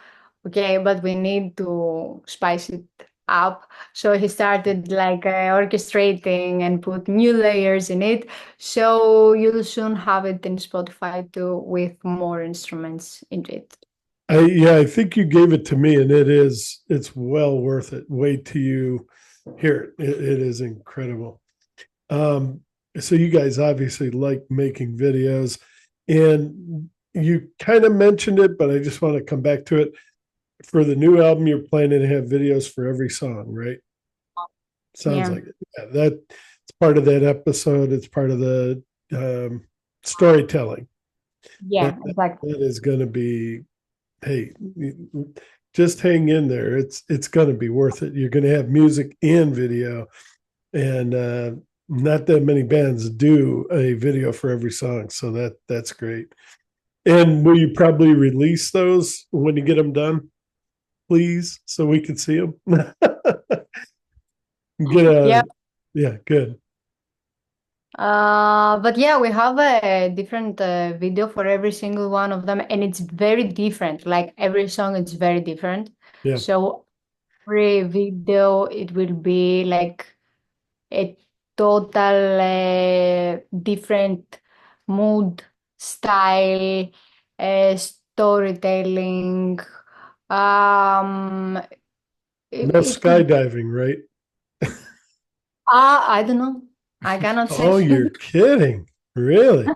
Speaker 2: "Okay, but we need to spice it up." So he started like orchestrating and put new layers in it. So you'll soon have it in Spotify too, with more instruments into it.
Speaker 1: I think you gave it to me, and it's well worth it. Wait till you hear it. It is incredible. Um, so you guys obviously like making videos, and you kind of mentioned it, but I just want to come back to it. For the new album, you're planning to have videos for every song, right? Sounds
Speaker 2: Yeah.
Speaker 1: like it. Yeah, it's part of that episode. It's part of the storytelling.
Speaker 2: Yeah,
Speaker 1: That,
Speaker 2: exactly.
Speaker 1: that is going to be, hey, just hang in there. It's going to be worth it. You're going to have music and video, and not that many bands do a video for every song, so that's great. And will you probably release those when you get them done, please, so we can see them? Get
Speaker 2: Yeah.
Speaker 1: a Yeah, good.
Speaker 2: But yeah, we have a different video for every single one of them, and it's very different. Like every song is very different.
Speaker 1: Yeah,
Speaker 2: So every video, it will be like a total different mood, style, storytelling. Um,
Speaker 1: no
Speaker 2: it could.
Speaker 1: skydiving, right?
Speaker 2: I don't know. I cannot
Speaker 1: Oh,
Speaker 2: say.
Speaker 1: you're kidding. Really?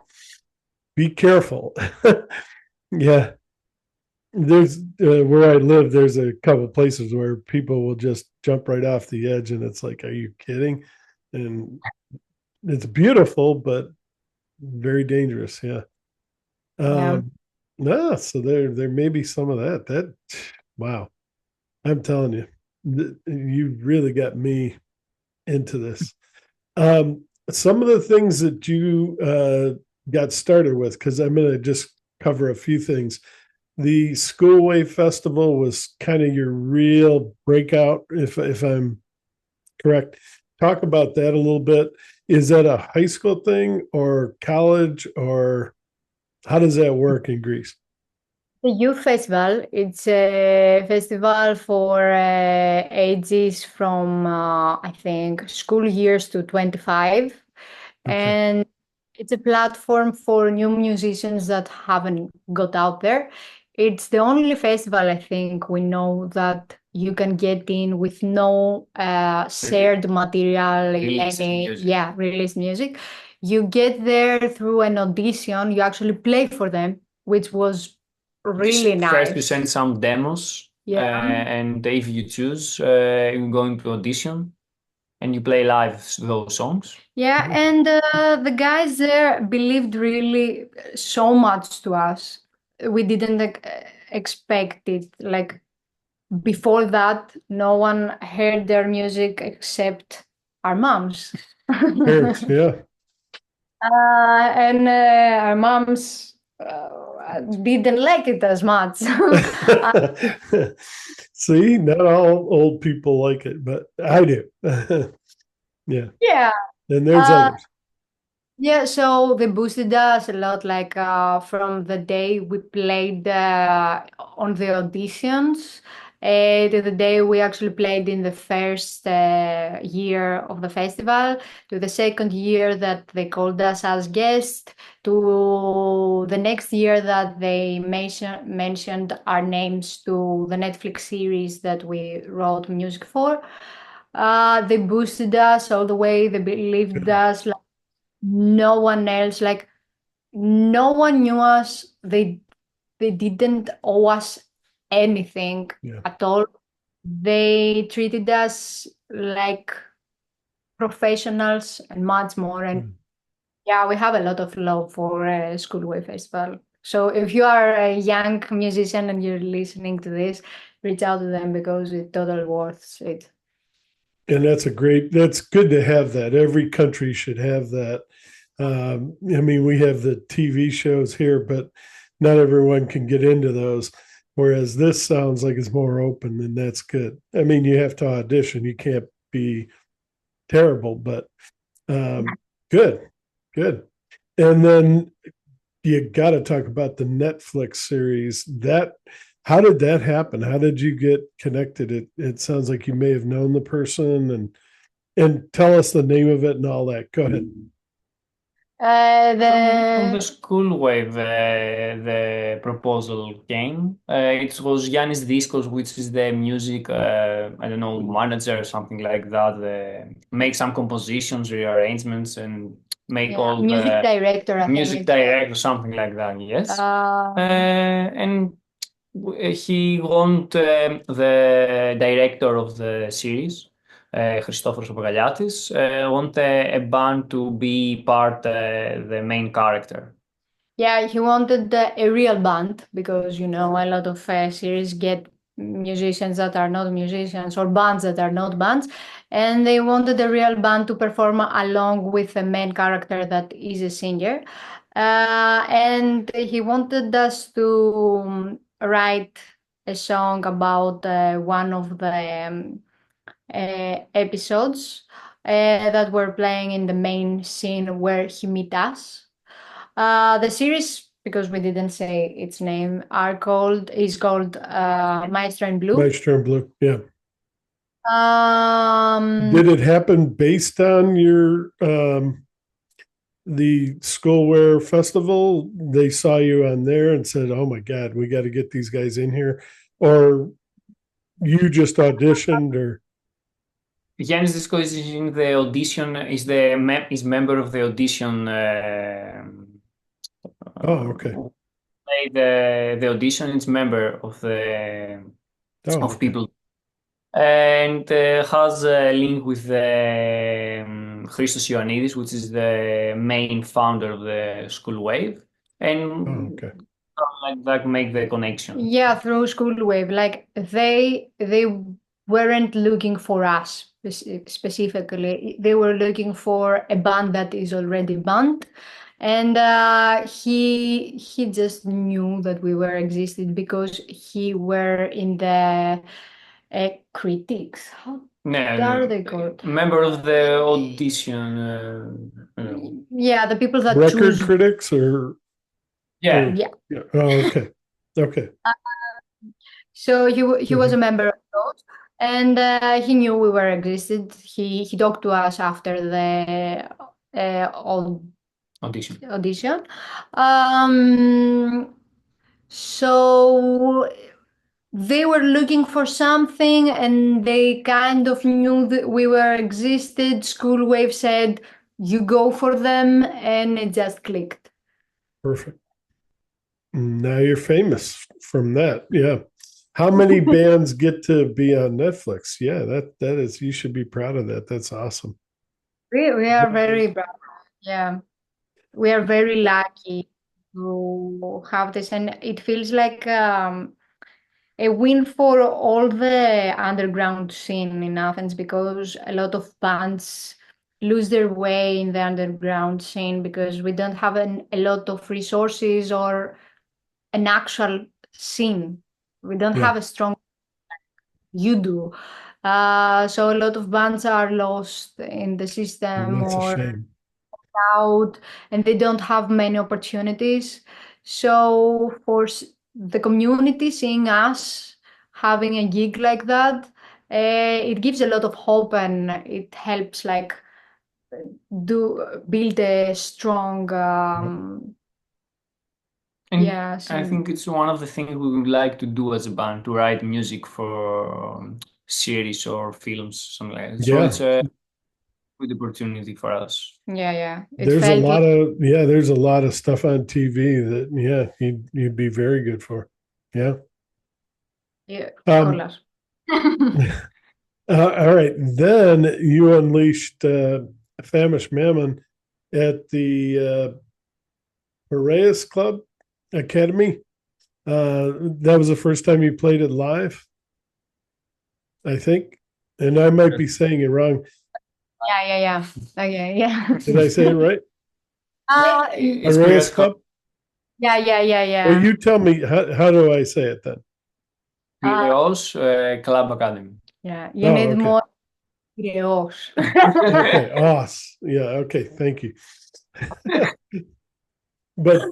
Speaker 1: Be careful. Yeah. There's where I live, there's a couple places where people will just jump right off the edge, and it's like, are you kidding? And it's beautiful, but very dangerous. Yeah.
Speaker 2: Yeah.
Speaker 1: No, so there may be some of that. Wow. I'm telling you, you really got me into this. Some of the things that you got started with, because I'm going to just cover a few things. The Schoolway Festival was kind of your real breakout, if I'm correct. Talk about that a little bit. Is that a high school thing or college, or how does that work in Greece?
Speaker 2: The Youth Festival, it's a festival for ages from, I think, school years to 25.
Speaker 1: Okay.
Speaker 2: And it's a platform for new musicians that haven't got out there. It's the only festival I think we know that you can get in with no shared material in
Speaker 3: Released
Speaker 2: any,
Speaker 3: music.
Speaker 2: yeah, released music. You get there through an audition. You actually play for them, which was really
Speaker 3: First, you
Speaker 2: nice.
Speaker 3: send some demos,
Speaker 2: Yeah.
Speaker 3: and if you choose, you go into audition and you play live those songs.
Speaker 2: Yeah, and the guys there believed really so much to us. We didn't expect it. Like before that, no one heard their music except our moms.
Speaker 1: Parents, yeah.
Speaker 2: And our moms didn't like it as much.
Speaker 1: See, not all old people like it, but I do. Yeah.
Speaker 2: Yeah.
Speaker 1: And there's
Speaker 2: Uh,
Speaker 1: others.
Speaker 2: Yeah, so they boosted us a lot, from the day we played on the auditions. to the day we actually played in the first year of the festival, to the second year that they called us as guests, to the next year that they mentioned our names to the Netflix series that we wrote music for. They boosted us all the way. They believed us like no one else. Like no one knew us. They didn't owe us anything at all. They treated us like professionals and much more. And yeah, we have a lot of love for Schoolway Festival. So if you are a young musician and you're listening to this, reach out to them because it's totally worth it.
Speaker 1: And that's good to have that. Every country should have that. I mean, we have the TV shows here, but not everyone can get into those. Whereas this sounds like it's more open, and that's good. I mean, you have to audition. You can't be terrible, but good, good. And then you got to talk about the Netflix series. How did that happen? How did you get connected? It sounds like you may have known the person, and tell us the name of it and all that. Go ahead.
Speaker 3: From the school wave, the proposal came. It was Yannis Discos, which is the music, I don't know, manager or something like that. Make some compositions, rearrangements, and make all
Speaker 2: music
Speaker 3: the
Speaker 2: director, I
Speaker 3: music
Speaker 2: think.
Speaker 3: Director, something like that. Yes, and he wanted the director of the series. Χριστόφορος Παπαγαλιάτης, want a band to be part the main character.
Speaker 2: Yeah, he wanted a real band because, you know, a lot of series get musicians that are not musicians or bands that are not bands. And they wanted a real band to perform along with the main character that is a singer. And he wanted us to write a song about one of the episodes that were playing in the main scene where he met us. The series, because we didn't say its name, is called Maestro in Blue.
Speaker 1: Maestro in Blue, yeah.
Speaker 2: Um,
Speaker 1: Did it happen based on your the Schoolwear Festival? They saw you on there and said, "Oh my God, we got to get these guys in here," or you just auditioned, or
Speaker 3: Giannis Disco is in the audition. Is member of the audition.
Speaker 1: oh, okay.
Speaker 3: The audition is member of the of
Speaker 1: Okay.
Speaker 3: people, and has a link with Christos Ioannidis, which is the main founder of the School Wave, and
Speaker 1: okay.
Speaker 3: like that make the connection.
Speaker 2: Yeah, through School Wave. Like they weren't looking for us specifically. They were looking for a band that is already banned. And he just knew that we were existed because he were in the critics. How are they called?
Speaker 3: Member of the audition.
Speaker 2: Yeah, the people that
Speaker 1: Record
Speaker 2: choose.
Speaker 1: critics, or
Speaker 3: Yeah.
Speaker 2: Yeah.
Speaker 1: oh, okay, okay.
Speaker 2: So he was a member of those, and he knew we were existed. He talked to us after the audition. So they were looking for something, and they kind of knew that we were existed. School Wave said, "You go for them," and it just clicked.
Speaker 1: Perfect. Now you're famous from that. Yeah. How many bands get to be on Netflix? Yeah, that is, you should be proud of that. That's awesome.
Speaker 2: We are very proud. Yeah. We are very lucky to have this, and it feels like a win for all the underground scene in Athens because a lot of bands lose their way in the underground scene because we don't have a lot of resources or an actual scene. We don't have a strong. You do. So a lot of bands are lost in the system
Speaker 1: That's a
Speaker 2: or
Speaker 1: shame.
Speaker 2: out, and they don't have many opportunities. So for the community seeing us having a gig like that. It gives a lot of hope and it helps like do build a strong
Speaker 3: And
Speaker 2: yeah.
Speaker 3: I
Speaker 2: So
Speaker 3: think it's one of the things we would like to do as a band, to write music for series or films, something like that. So
Speaker 1: Yeah.
Speaker 3: it's a good opportunity for us.
Speaker 2: yeah, it
Speaker 1: There's a
Speaker 2: felt
Speaker 1: lot
Speaker 2: like
Speaker 1: of stuff on TV that you'd be very good for. Yeah.
Speaker 2: yeah,
Speaker 1: Um,
Speaker 2: colors.
Speaker 1: all right. Then you unleashed Famished Mammon at the Piraeus Club Academy. That was the first time you played it live, I think. And I might be saying it wrong.
Speaker 2: Yeah. Okay, yeah.
Speaker 1: Did I say it right?
Speaker 3: It's
Speaker 1: Piraeus
Speaker 3: Piraeus Club.
Speaker 1: Club?
Speaker 2: Yeah.
Speaker 1: Well, you tell me, how do I say it then?
Speaker 3: Piraeus Club Academy.
Speaker 2: Yeah, you
Speaker 1: Oh,
Speaker 2: need
Speaker 1: okay.
Speaker 2: more Piraeus.
Speaker 1: Okay. Yeah. Okay. Thank you. But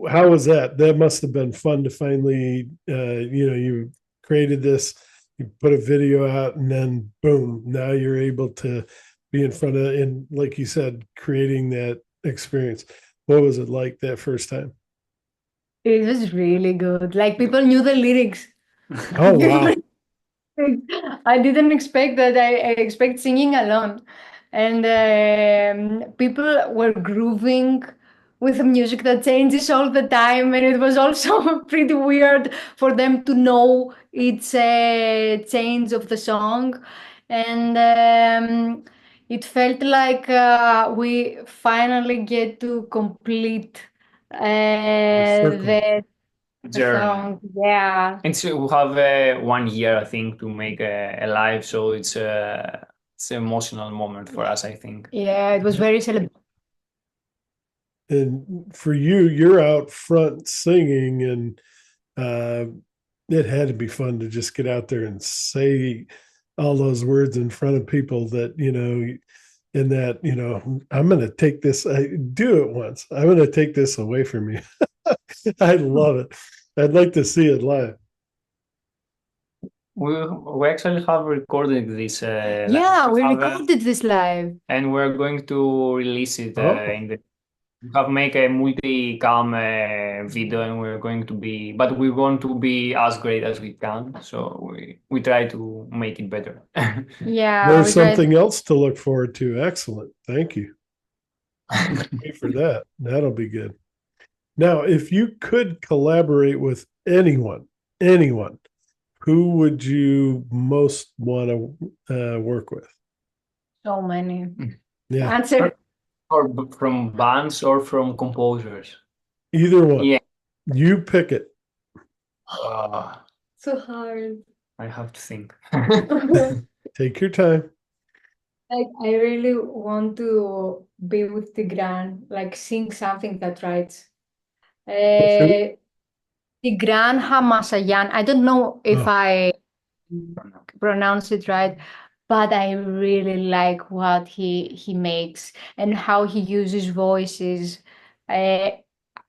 Speaker 1: how was that? That must have been fun to finally, you created this, you put a video out, and then boom, now you're able to be in front of, and like you said, creating that experience. What was it like that first time?
Speaker 2: It was really good. Like people knew the lyrics.
Speaker 1: Oh, wow.
Speaker 2: I didn't expect that. I expect singing alone. And people were grooving with music that changes all the time. And it was also pretty weird for them to know each change of the song. And it felt like we finally get to complete
Speaker 1: The circle.
Speaker 2: the
Speaker 3: Journey.
Speaker 2: song. Yeah.
Speaker 3: And so we have 1 year, I think, to make a live, so it's an emotional moment for us, I think.
Speaker 2: Yeah, it was very celebratory.
Speaker 1: And for you, you're out front singing, and uh, it had to be fun to just get out there and say all those words in front of people that, in that, I'm going to take this, I do it once. I'm going to take this away from you. I love it. I'd like to see it live.
Speaker 3: We actually have recorded this live.
Speaker 2: Yeah, we
Speaker 3: have,
Speaker 2: recorded this live.
Speaker 3: and we're going to release it
Speaker 1: Oh,
Speaker 3: in the. We have make a multi-cam video, and we're going to be, but we want to be as great as we can. So we try to make it better.
Speaker 2: Yeah,
Speaker 1: there's
Speaker 2: we tried.
Speaker 1: something else to look forward to. Excellent. Thank you. Wait for that. That'll be good. Now, if you could collaborate with anyone, who would you most want to work with?
Speaker 2: So many.
Speaker 1: Yeah,
Speaker 2: Answer.
Speaker 3: Or from bands or from composers.
Speaker 1: either one.
Speaker 3: Yeah.
Speaker 1: You pick it.
Speaker 2: So hard.
Speaker 3: I have to think.
Speaker 1: Take your time.
Speaker 2: Like I really want to be with Tigran, like sing something that writes.
Speaker 1: Who?
Speaker 2: Tigran Hamasayan. I don't know if
Speaker 1: Oh,
Speaker 2: I pronounce it right, but I really like what he makes and how he uses voices. I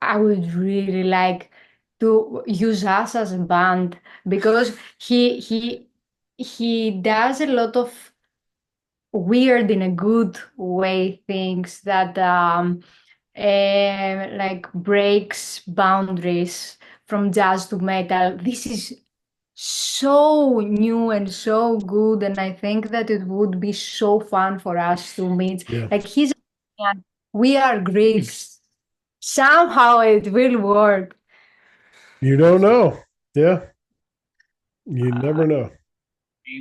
Speaker 2: I would really like to use us as a band because he does a lot of weird in a good way things that like breaks boundaries from jazz to metal. This is so new and so good, and I think that it would be so fun for us to meet.
Speaker 1: yeah.
Speaker 2: Like he's and we are Greeks. Somehow it will work.
Speaker 1: You don't know. Yeah, you never
Speaker 3: Uh,
Speaker 1: know.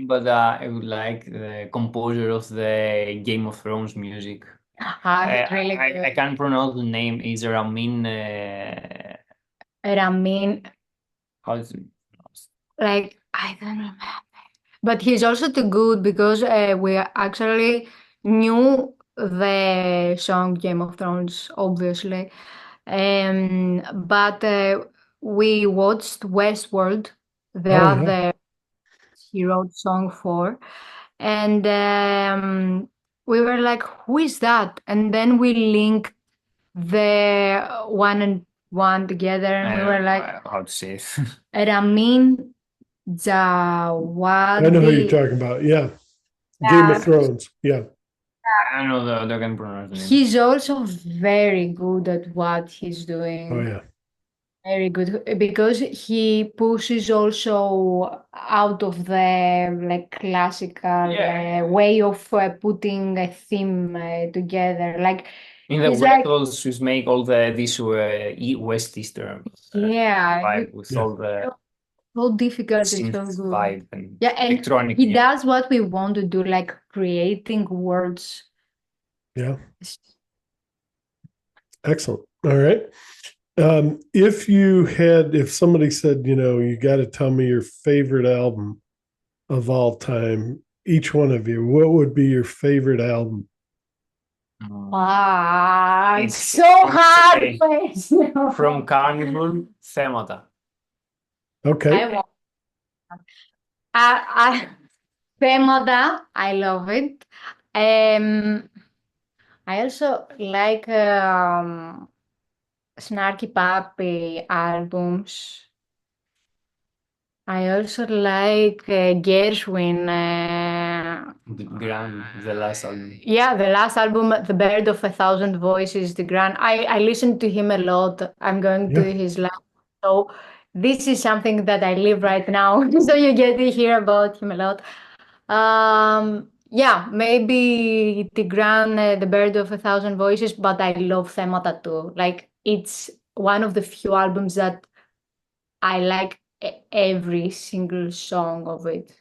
Speaker 3: but I would like the composer of the Game of Thrones music.
Speaker 2: It's really
Speaker 3: I
Speaker 2: good.
Speaker 3: can't pronounce the name. Is Ramin?
Speaker 2: I mean,
Speaker 3: How is it?
Speaker 2: like I don't remember. But he's also too good because we actually knew the song Game of Thrones, obviously. But we watched Westworld, the
Speaker 1: Oh, yeah.
Speaker 2: other he wrote song for, and we were like, "Who is that?" And then we linked the one and one together, and we were like,
Speaker 3: How to say it?
Speaker 2: "Ramin
Speaker 1: I know who you're
Speaker 2: Zawadi.
Speaker 1: talking about. Yeah. Game of
Speaker 2: Yeah,
Speaker 1: Thrones. Yeah.
Speaker 3: I don't know the can pronounce the name.
Speaker 2: he's also very good at what he's
Speaker 1: Oh,
Speaker 2: doing.
Speaker 1: yeah.
Speaker 2: Very good because he pushes also out of the like classical
Speaker 3: Yeah.
Speaker 2: way of putting a theme together. Like
Speaker 3: In the
Speaker 2: he's
Speaker 3: West
Speaker 2: like,
Speaker 3: also is make all this West Eastern
Speaker 2: yeah,
Speaker 3: vibe with
Speaker 1: Yeah.
Speaker 3: all the
Speaker 2: so difficult and so
Speaker 3: synth
Speaker 2: good.
Speaker 3: vibe and
Speaker 2: Yeah, and
Speaker 3: electronic
Speaker 2: he
Speaker 3: music.
Speaker 2: does what we want to do, like creating words.
Speaker 1: Yeah. Excellent. All right. If somebody said, you got to tell me your favorite album of all time, each one of you, what would be your favorite album?
Speaker 2: It's
Speaker 3: It's
Speaker 2: so hard.
Speaker 3: from Carnival, Themata.
Speaker 1: Okay.
Speaker 2: I want. I Femoda, I love it. Um, I also like Snarky Puppy albums. I also like Gershwin.
Speaker 3: The last album.
Speaker 2: Yeah, the last album, The Bird of a Thousand Voices, the Grand. I listen to him a lot. I'm going to
Speaker 1: Yeah.
Speaker 2: his live. So this is something that I live right now. So you get to hear about him a lot. Yeah, maybe Tigran, The Bird of a Thousand Voices, but I love Themata too. Like it's one of the few albums that I like every single song of it.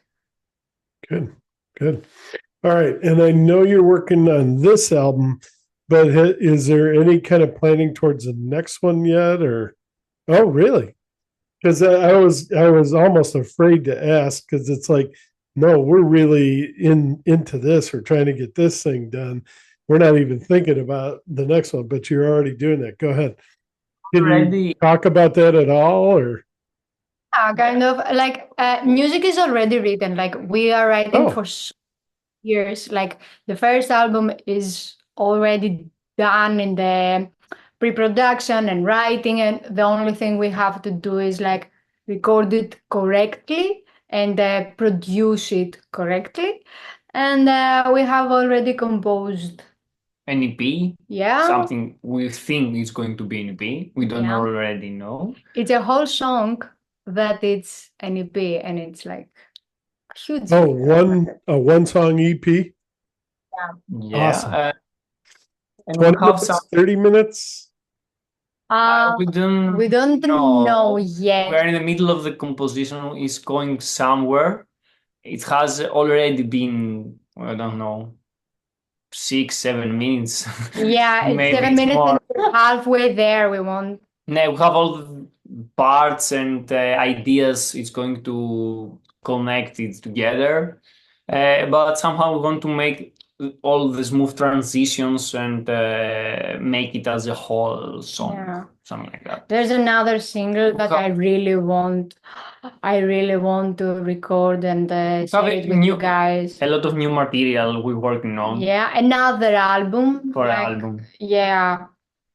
Speaker 1: Good. Good. All right. And I know you're working on this album, but is there any kind of planning towards the next one yet? Or, oh, really? Because I was almost afraid to ask because it's like, no, we're really into this. We're trying to get this thing done. We're not even thinking about the next one, but you're already doing that. Go ahead. Can you
Speaker 3: Already,
Speaker 1: talk about that at all? Or
Speaker 2: Kind of like music is already written. Like we are writing
Speaker 1: oh,
Speaker 2: for years. Like the first album is already done in the pre-production and writing, and the only thing we have to do is like record it correctly and produce it correctly. And we have already composed.
Speaker 3: an EP,
Speaker 2: Yeah,
Speaker 3: something we think is going to be an EP. We don't
Speaker 2: yeah.
Speaker 3: already know.
Speaker 2: It's a whole song that it's an EP, and it's like a huge
Speaker 1: oh,
Speaker 2: EP.
Speaker 1: one song EP.
Speaker 3: Yeah,
Speaker 1: Awesome.
Speaker 3: and we
Speaker 1: 20
Speaker 3: have some.
Speaker 1: minutes, 30 minutes.
Speaker 3: We don't
Speaker 2: We don't know
Speaker 3: know.
Speaker 2: yet.
Speaker 3: We're in the middle of the composition. It's going somewhere. It has already been, I don't know, 6, 7 minutes.
Speaker 2: Yeah, it's
Speaker 3: Maybe
Speaker 2: 7 minutes
Speaker 3: more.
Speaker 2: and we're halfway there. We want.
Speaker 3: No, we have all the parts and ideas. It's going to connect it together. But somehow we want to make all the smooth transitions and make it as a whole song,
Speaker 2: Yeah.
Speaker 3: something like that.
Speaker 2: There's another single that I really want. I really want to record and share it with you guys.
Speaker 3: A lot of new material we're working on
Speaker 2: Yeah, another album.
Speaker 3: for
Speaker 2: Like,
Speaker 3: an album.
Speaker 2: yeah,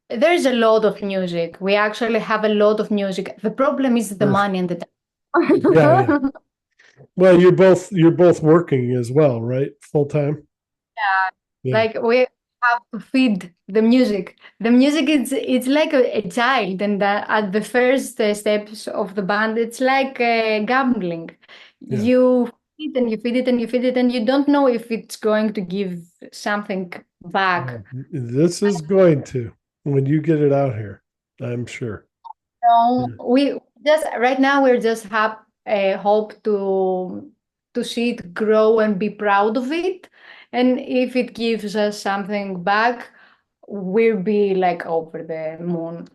Speaker 2: there's a lot of music. We actually have a lot of music. The problem is the
Speaker 1: Sure.
Speaker 2: money and the
Speaker 1: Yeah,
Speaker 2: time.
Speaker 1: Well, you're both working as well, right? Full time. Yeah.
Speaker 2: Like we have to feed the music. The music is it's like a child, and at the first steps of the band, it's like gambling.
Speaker 1: Yeah.
Speaker 2: You feed and you feed it and you feed it, and you don't know if it's going to give something back.
Speaker 1: This is going to when you get it out here, I'm sure.
Speaker 2: So
Speaker 1: Yeah.
Speaker 2: we just right now we're just hope to see it grow and be proud of it, and if it gives us something back, we'll be like over the moon.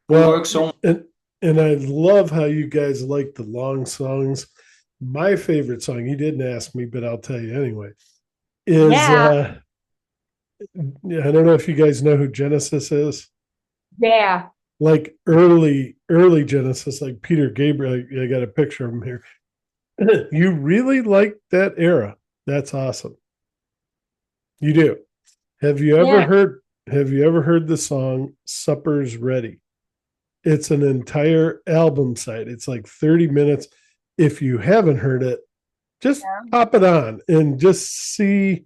Speaker 3: We
Speaker 1: Well,
Speaker 3: work so
Speaker 1: and I love how you guys like the long songs. My favorite song, you didn't ask me, but I'll tell you anyway, is
Speaker 2: Yeah,
Speaker 1: I don't know if you guys know who Genesis is.
Speaker 2: yeah,
Speaker 1: Like early Genesis, like Peter Gabriel. I got a picture of him here. You really like that era. That's awesome. You do. Have you ever
Speaker 2: yeah.
Speaker 1: heard the song Supper's Ready? It's an entire album side. It's like 30 minutes. if you haven't heard it, just
Speaker 2: Yeah.
Speaker 1: pop it on and just see.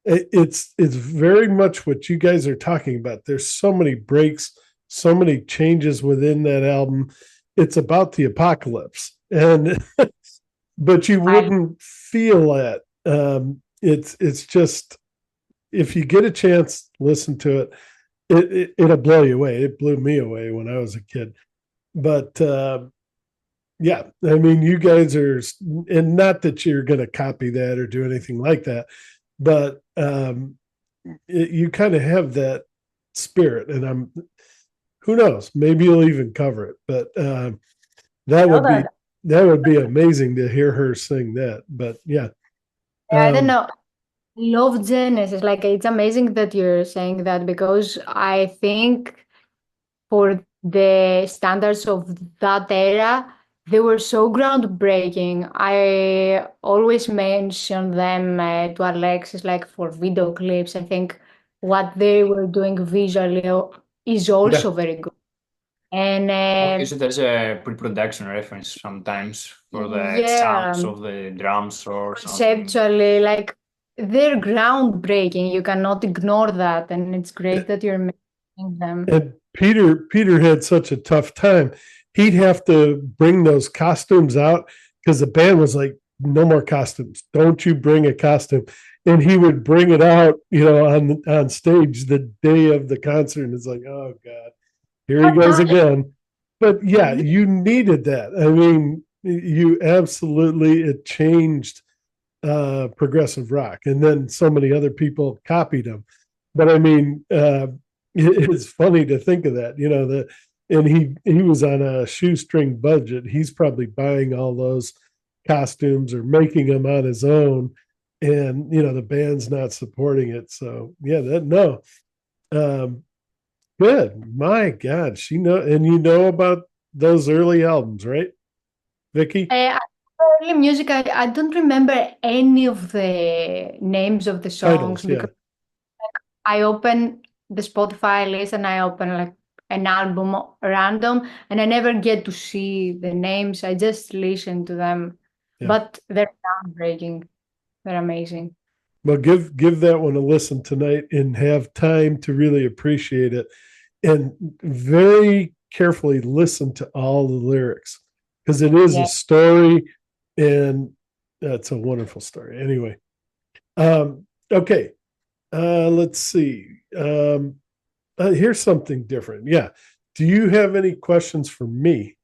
Speaker 1: It's very much what you guys are talking about. There's so many breaks, so many changes within that album. It's about the apocalypse, and but you
Speaker 2: I
Speaker 1: wouldn't feel that. It's just, if you get a chance, listen to it. It'll blow you away. It blew me away when I was a kid. But yeah, I mean, you guys are, and not that you're going to copy that or do anything like that, but you kind of have that spirit. And who knows, maybe you'll even cover it. But that
Speaker 2: know
Speaker 1: would be
Speaker 2: that.
Speaker 1: that would be amazing to hear her sing that. But yeah,
Speaker 2: I don't
Speaker 1: um,
Speaker 2: know. Love Genesis. Like it's amazing that you're saying that because I think for the standards of that era, they were so groundbreaking. I always mention them to Alexis, like for video clips. I think what they were doing visually is
Speaker 1: yeah,
Speaker 2: also very good. And
Speaker 3: Or use it as a pre-production reference sometimes for the sounds
Speaker 2: yeah,
Speaker 3: of the drums or something.
Speaker 2: conceptually, like they're groundbreaking. You cannot ignore that, and it's great that you're mentioning them.
Speaker 1: and Peter had such a tough time. He'd have to bring those costumes out because the band was like, no more costumes. Don't you bring a costume. And he would bring it out, on stage the day of the concert. And it's like, oh God, here he goes again. But yeah, you needed that. I mean, you absolutely, it changed progressive rock. And then so many other people copied him. But I mean, it's funny to think of that, and he was on a shoestring budget. He's probably buying all those costumes or making them on his own, and the band's not supporting it. So yeah, that no, um, good. My God, and about those early albums, right, Vicky?
Speaker 2: Early music, I don't remember any of the names of the songs
Speaker 1: Titles, yeah,
Speaker 2: because I open the Spotify list and I open like an album random and I never get to see the names. I just listen to them.
Speaker 1: yeah.
Speaker 2: But they're groundbreaking. They're amazing.
Speaker 1: Well, give that one a listen tonight and have time to really appreciate it, and very carefully listen to all the lyrics because it is a
Speaker 2: Yeah.
Speaker 1: story, and that's a wonderful story. Anyway, okay, let's see. Here's something different. Yeah, do you have any questions for me?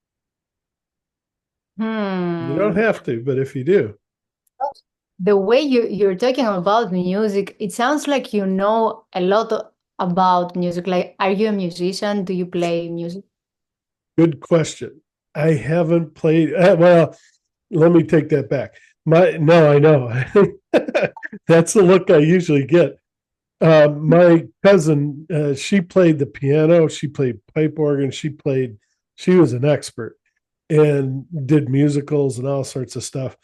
Speaker 1: You don't have to, but if you do,
Speaker 2: The way you're talking about music, it sounds like you know a lot about music. Like, are you a musician? Do you play music?
Speaker 1: good question. I haven't played. Well, let me take that back. No, I know. That's the look I usually get. My cousin, she played the piano, she played pipe organ, she was an expert and did musicals and all sorts of stuff.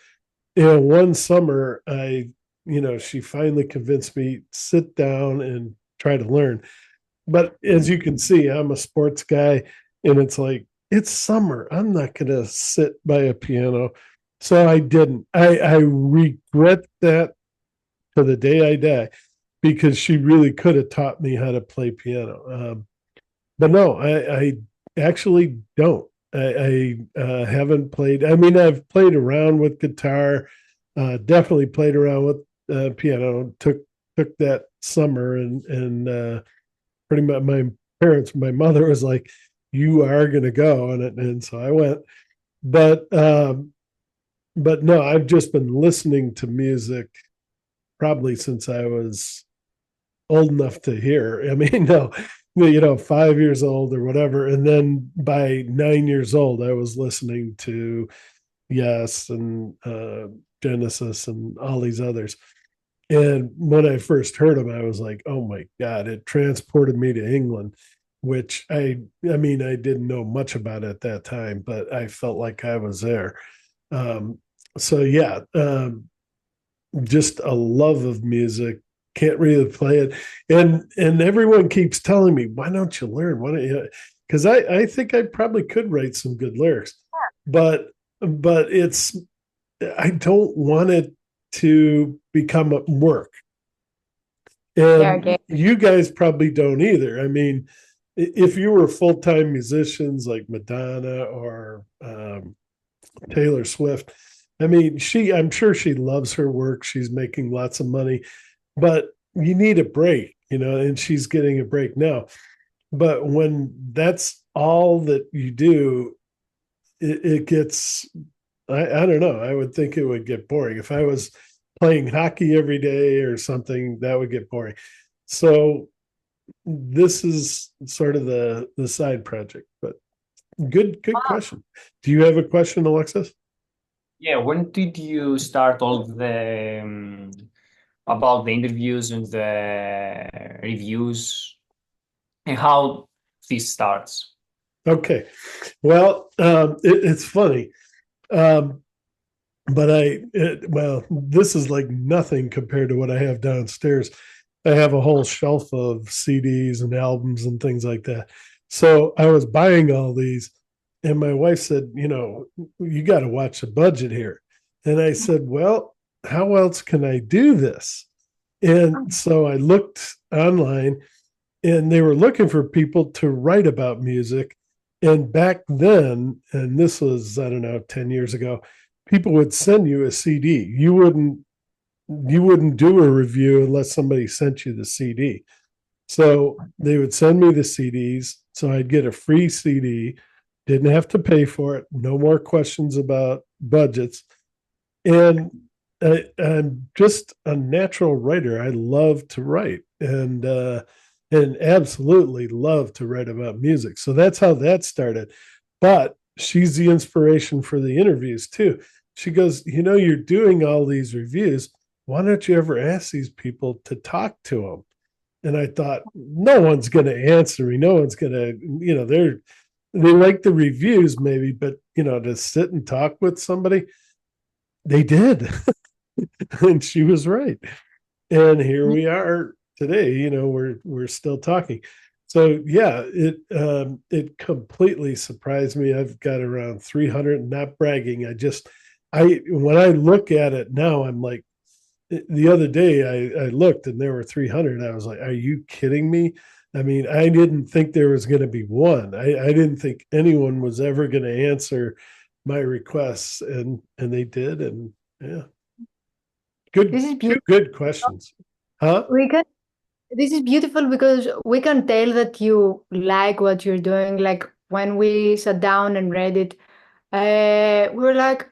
Speaker 1: One summer, she finally convinced me sit down and try to learn. But as you can see, I'm a sports guy, and it's like it's summer. I'm not going to sit by a piano, so I didn't. I regret that to the day I die because she really could have taught me how to play piano. But no, I actually don't. I haven't played. I mean, I've played around with guitar, definitely played around with piano. Took that summer, and pretty much my mother was like, "You are going to go," and so I went. But no, I've just been listening to music probably since I was old enough to hear. I mean, no, 5 years old or whatever. And then by 9 years old, I was listening to Yes and Genesis and all these others. And when I first heard them, I was like, oh my God, it transported me to England, which I mean, I didn't know much about at that time, but I felt like I was there. So yeah, just a love of music. Can't really play it, and everyone keeps telling me, "Why don't you learn? Why don't you?" Because I think I probably could write some good lyrics, but but I don't want it to become work.
Speaker 2: Yeah,
Speaker 1: And
Speaker 2: okay.
Speaker 1: you guys probably don't either. I mean, if you were full-time musicians like Madonna or Taylor Swift, I mean, I'm sure she loves her work. She's making lots of money, but you need a break, and she's getting a break now. But when that's all that you do, it gets, I don't know. I would think it would get boring. If I was playing hockey every day or something, that would get boring. So this is sort of the side project, but good question. Do you have a question, Alexis?
Speaker 3: Yeah, when did you start all the about the interviews and the reviews and how this starts?
Speaker 1: Okay. Well, it's funny. Um, but well, this is like nothing compared to what I have downstairs. I have a whole shelf of CDs and albums and things like that. So I was buying all these, and my wife said, you got to watch the budget here. And I said, well, how else can I do this? And so I looked online, and they were looking for people to write about music. And back then, and this was, I don't know, 10 years ago, people would send you a CD. You wouldn't do a review unless somebody sent you the CD. So they would send me the CDs. So I'd get a free CD, didn't have to pay for it, no more questions about budgets. And I'm just a natural writer. I love to write and absolutely love to write about music. So that's how that started. But she's the inspiration for the interviews too. She goes, you're doing all these reviews. Why don't you ever ask these people to talk to them? And I thought, no one's going to answer me. No one's going to, they like the reviews maybe, but to sit and talk with somebody, they did. And she was right. And here we are today, we're still talking. So yeah, it completely surprised me. I've got around 300, not bragging. When I look at it now, I'm like, the other day I looked and there were 300. I was like, are you kidding me? I mean, I didn't think there was going to be one. I didn't think anyone was ever going to answer my requests, and they did. And yeah,
Speaker 2: This is
Speaker 1: two
Speaker 2: beautiful.
Speaker 1: good questions. Huh?
Speaker 2: We can This is beautiful because we can tell that you like what you're doing. Like when we sat down and read it, we were like,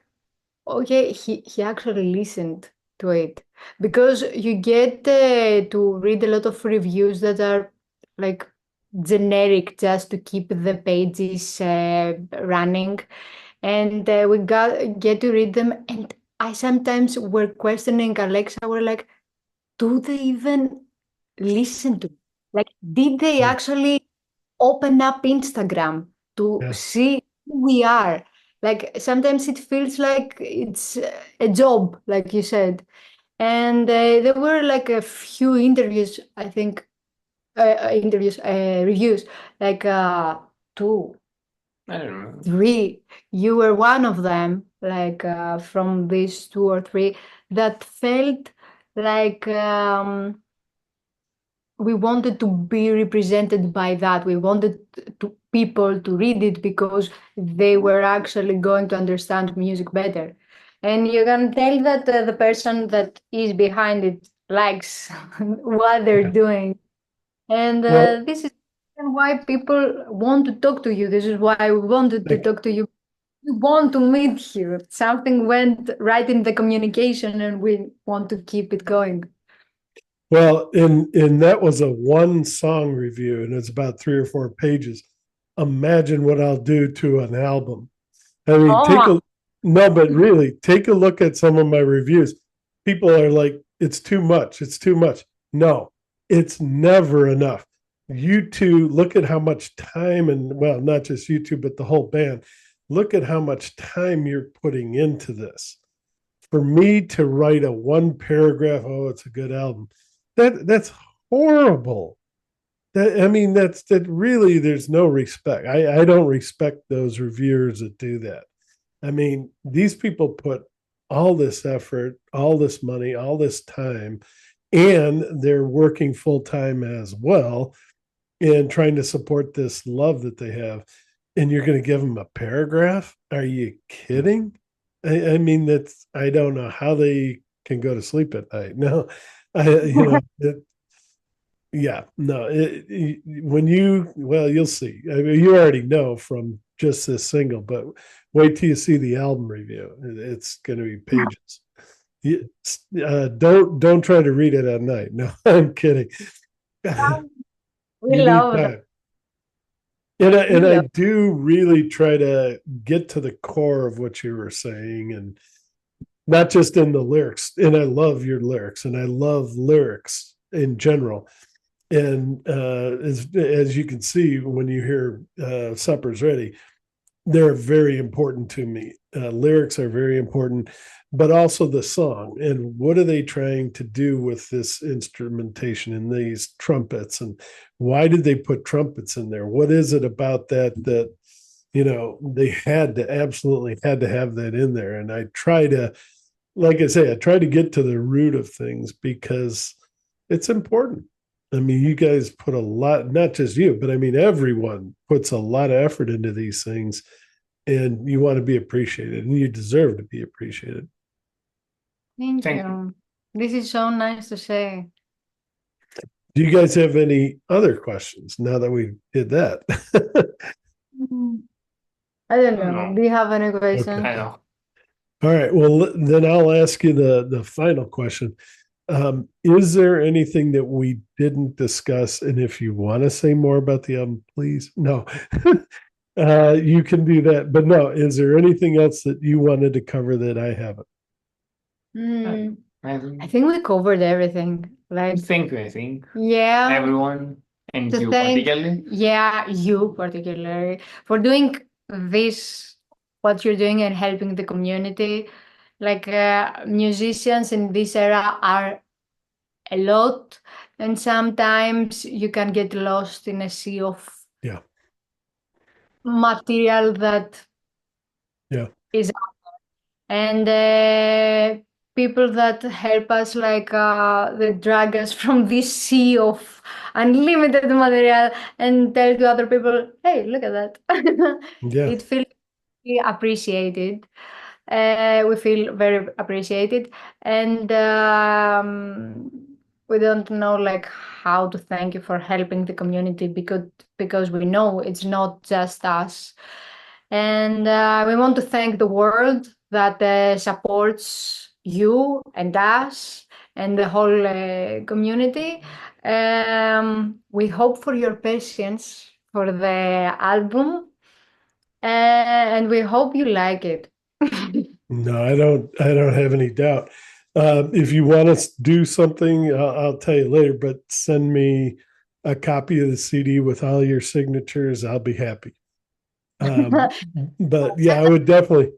Speaker 2: okay, he actually listened to it. Because you get to read a lot of reviews that are like generic just to keep the pages running. And we get to read them. And I sometimes were questioning Alexa, we're like, do they even listen to? Like, did they
Speaker 1: Yeah.
Speaker 2: actually open up Instagram to
Speaker 1: Yeah.
Speaker 2: see who we are? Like, sometimes it feels like it's a job, like you said. And there were like a few interviews, I think, reviews, like two,
Speaker 3: I don't know.
Speaker 2: three. You were one of them, like from these two or three, that felt like we wanted to be represented by that. We wanted people to read it because they were actually going to understand music better. And you can tell that the person that is behind it likes what they're
Speaker 1: Yeah.
Speaker 2: doing. And
Speaker 1: Well,
Speaker 2: this is why people want to talk to you. This is why we wanted to
Speaker 1: like,
Speaker 2: talk to you. We want to meet you. Something went right in the communication, and we want to keep it going.
Speaker 1: well, and that was a one song review, and it's about 3 or 4 pages. Imagine what I'll do to an album. I mean,
Speaker 2: Oh my.
Speaker 1: no, but really take a look at some of my reviews. People are like, it's too much. It's too much. No, it's never enough. You two, look at how much time, and well, not just you two, but the whole band. Look at how much time you're putting into this. For me to write a one paragraph, oh, it's a good album. That's horrible. I mean, that really, there's no respect. I don't respect those reviewers that do that. I mean, these people put all this effort, all this money, all this time, and they're working full time as well and trying to support this love that they have. And you're going to give them a paragraph? Are you kidding? I mean, that's, I don't know how they can go to sleep at night. No, yeah, no, when you, well, you'll see. I mean, you already know from just this single, but wait till you see the album review. It's going to be pages. Don't try to read it at night. No, I'm kidding.
Speaker 2: We
Speaker 1: You need
Speaker 2: love that.
Speaker 1: time. And
Speaker 2: We
Speaker 1: I
Speaker 2: love.
Speaker 1: do really try to get to the core of what you were saying, and not just in the lyrics. And I love your lyrics, and I love lyrics in general. And as you can see when you hear Supper's Ready, they're very important to me. Lyrics are very important, but also the song. And what are they trying to do with this instrumentation and these trumpets? And why did they put trumpets in there? What is it about that they absolutely had to have that in there? And I try to, like I say, I try to get to the root of things because it's important. I mean, you guys put a lot, not just you, but I mean, everyone puts a lot of effort into these things, and you want to be appreciated, and you deserve to be appreciated.
Speaker 2: Thank
Speaker 3: Thank
Speaker 2: you. This is so nice to say.
Speaker 1: Do you guys have any other questions now that we did that?
Speaker 2: I don't know.
Speaker 3: No,
Speaker 2: Do you have any questions?
Speaker 3: I know.
Speaker 1: All right. Well, then I'll ask you the final question. Is there anything that we didn't discuss? And if you want to say more about the album, please. No, you can do that. But no, is there anything else that you wanted to cover that I haven't?
Speaker 2: Mm, I
Speaker 3: I
Speaker 2: think we covered everything. Like,
Speaker 3: thank you, I think.
Speaker 2: yeah,
Speaker 3: Everyone, and
Speaker 2: to
Speaker 3: you
Speaker 2: thank,
Speaker 3: particularly.
Speaker 2: yeah, you particularly for doing this, what you're doing and helping the community. Like, musicians in this era are a lot, and sometimes you can get lost in a sea of
Speaker 1: Yeah.
Speaker 2: material that
Speaker 1: Yeah.
Speaker 2: is, and people that help us, like, they drag us from this sea of unlimited material and tell to other people, hey, look at that.
Speaker 1: Yeah.
Speaker 2: It feels appreciated. We feel very appreciated, and we don't know like how to thank you for helping the community, because we know it's not just us, and we want to thank the world that supports you and us and the whole community. We hope for your patience for the album, and we hope you like it.
Speaker 1: No, I don't. I don't have any doubt. If you want to do something, I'll tell you later. But send me a copy of the CD with all your signatures. I'll be happy. But yeah, I would definitely.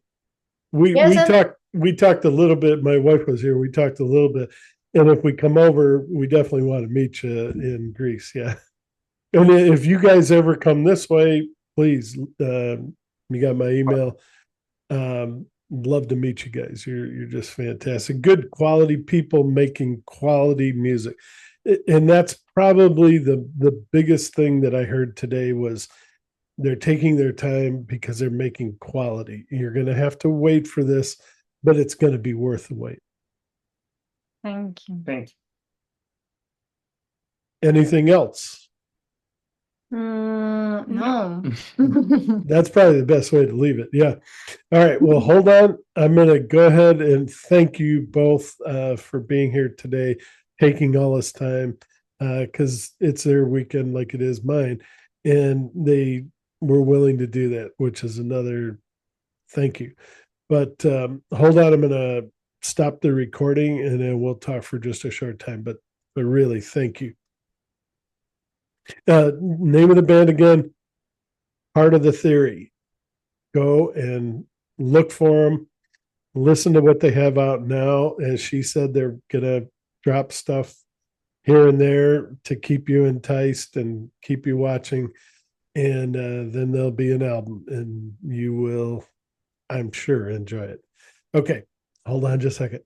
Speaker 1: We
Speaker 2: Yes,
Speaker 1: we
Speaker 2: and
Speaker 1: talked we talked a little bit. My wife was here. We talked a little bit, and if we come over, we definitely want to meet you in Greece. Yeah, and if you guys ever come this way, please. You got my email. Love to meet you guys. You're just fantastic. Good quality people making quality music. And that's probably the biggest thing that I heard today was they're taking their time because they're making quality. You're going to have to wait for this, but it's going to be worth the wait.
Speaker 2: thank you.
Speaker 3: Thank you.
Speaker 1: Anything else?
Speaker 2: No.
Speaker 1: That's probably the best way to leave it. Yeah. All right. Well, hold on. I'm going to go ahead and thank you both for being here today, taking all this time because it's their weekend like it is mine. And they were willing to do that, which is another thank you. But hold on. I'm going to stop the recording and then we'll talk for just a short time. But really, thank you. Name of the band again, Part of the Theory. Go and look for them, listen to what they have out now. As she said, they're going to drop stuff here and there to keep you enticed and keep you watching. And then there'll be an album, and you will, I'm sure enjoy it. Okay, hold on just a second.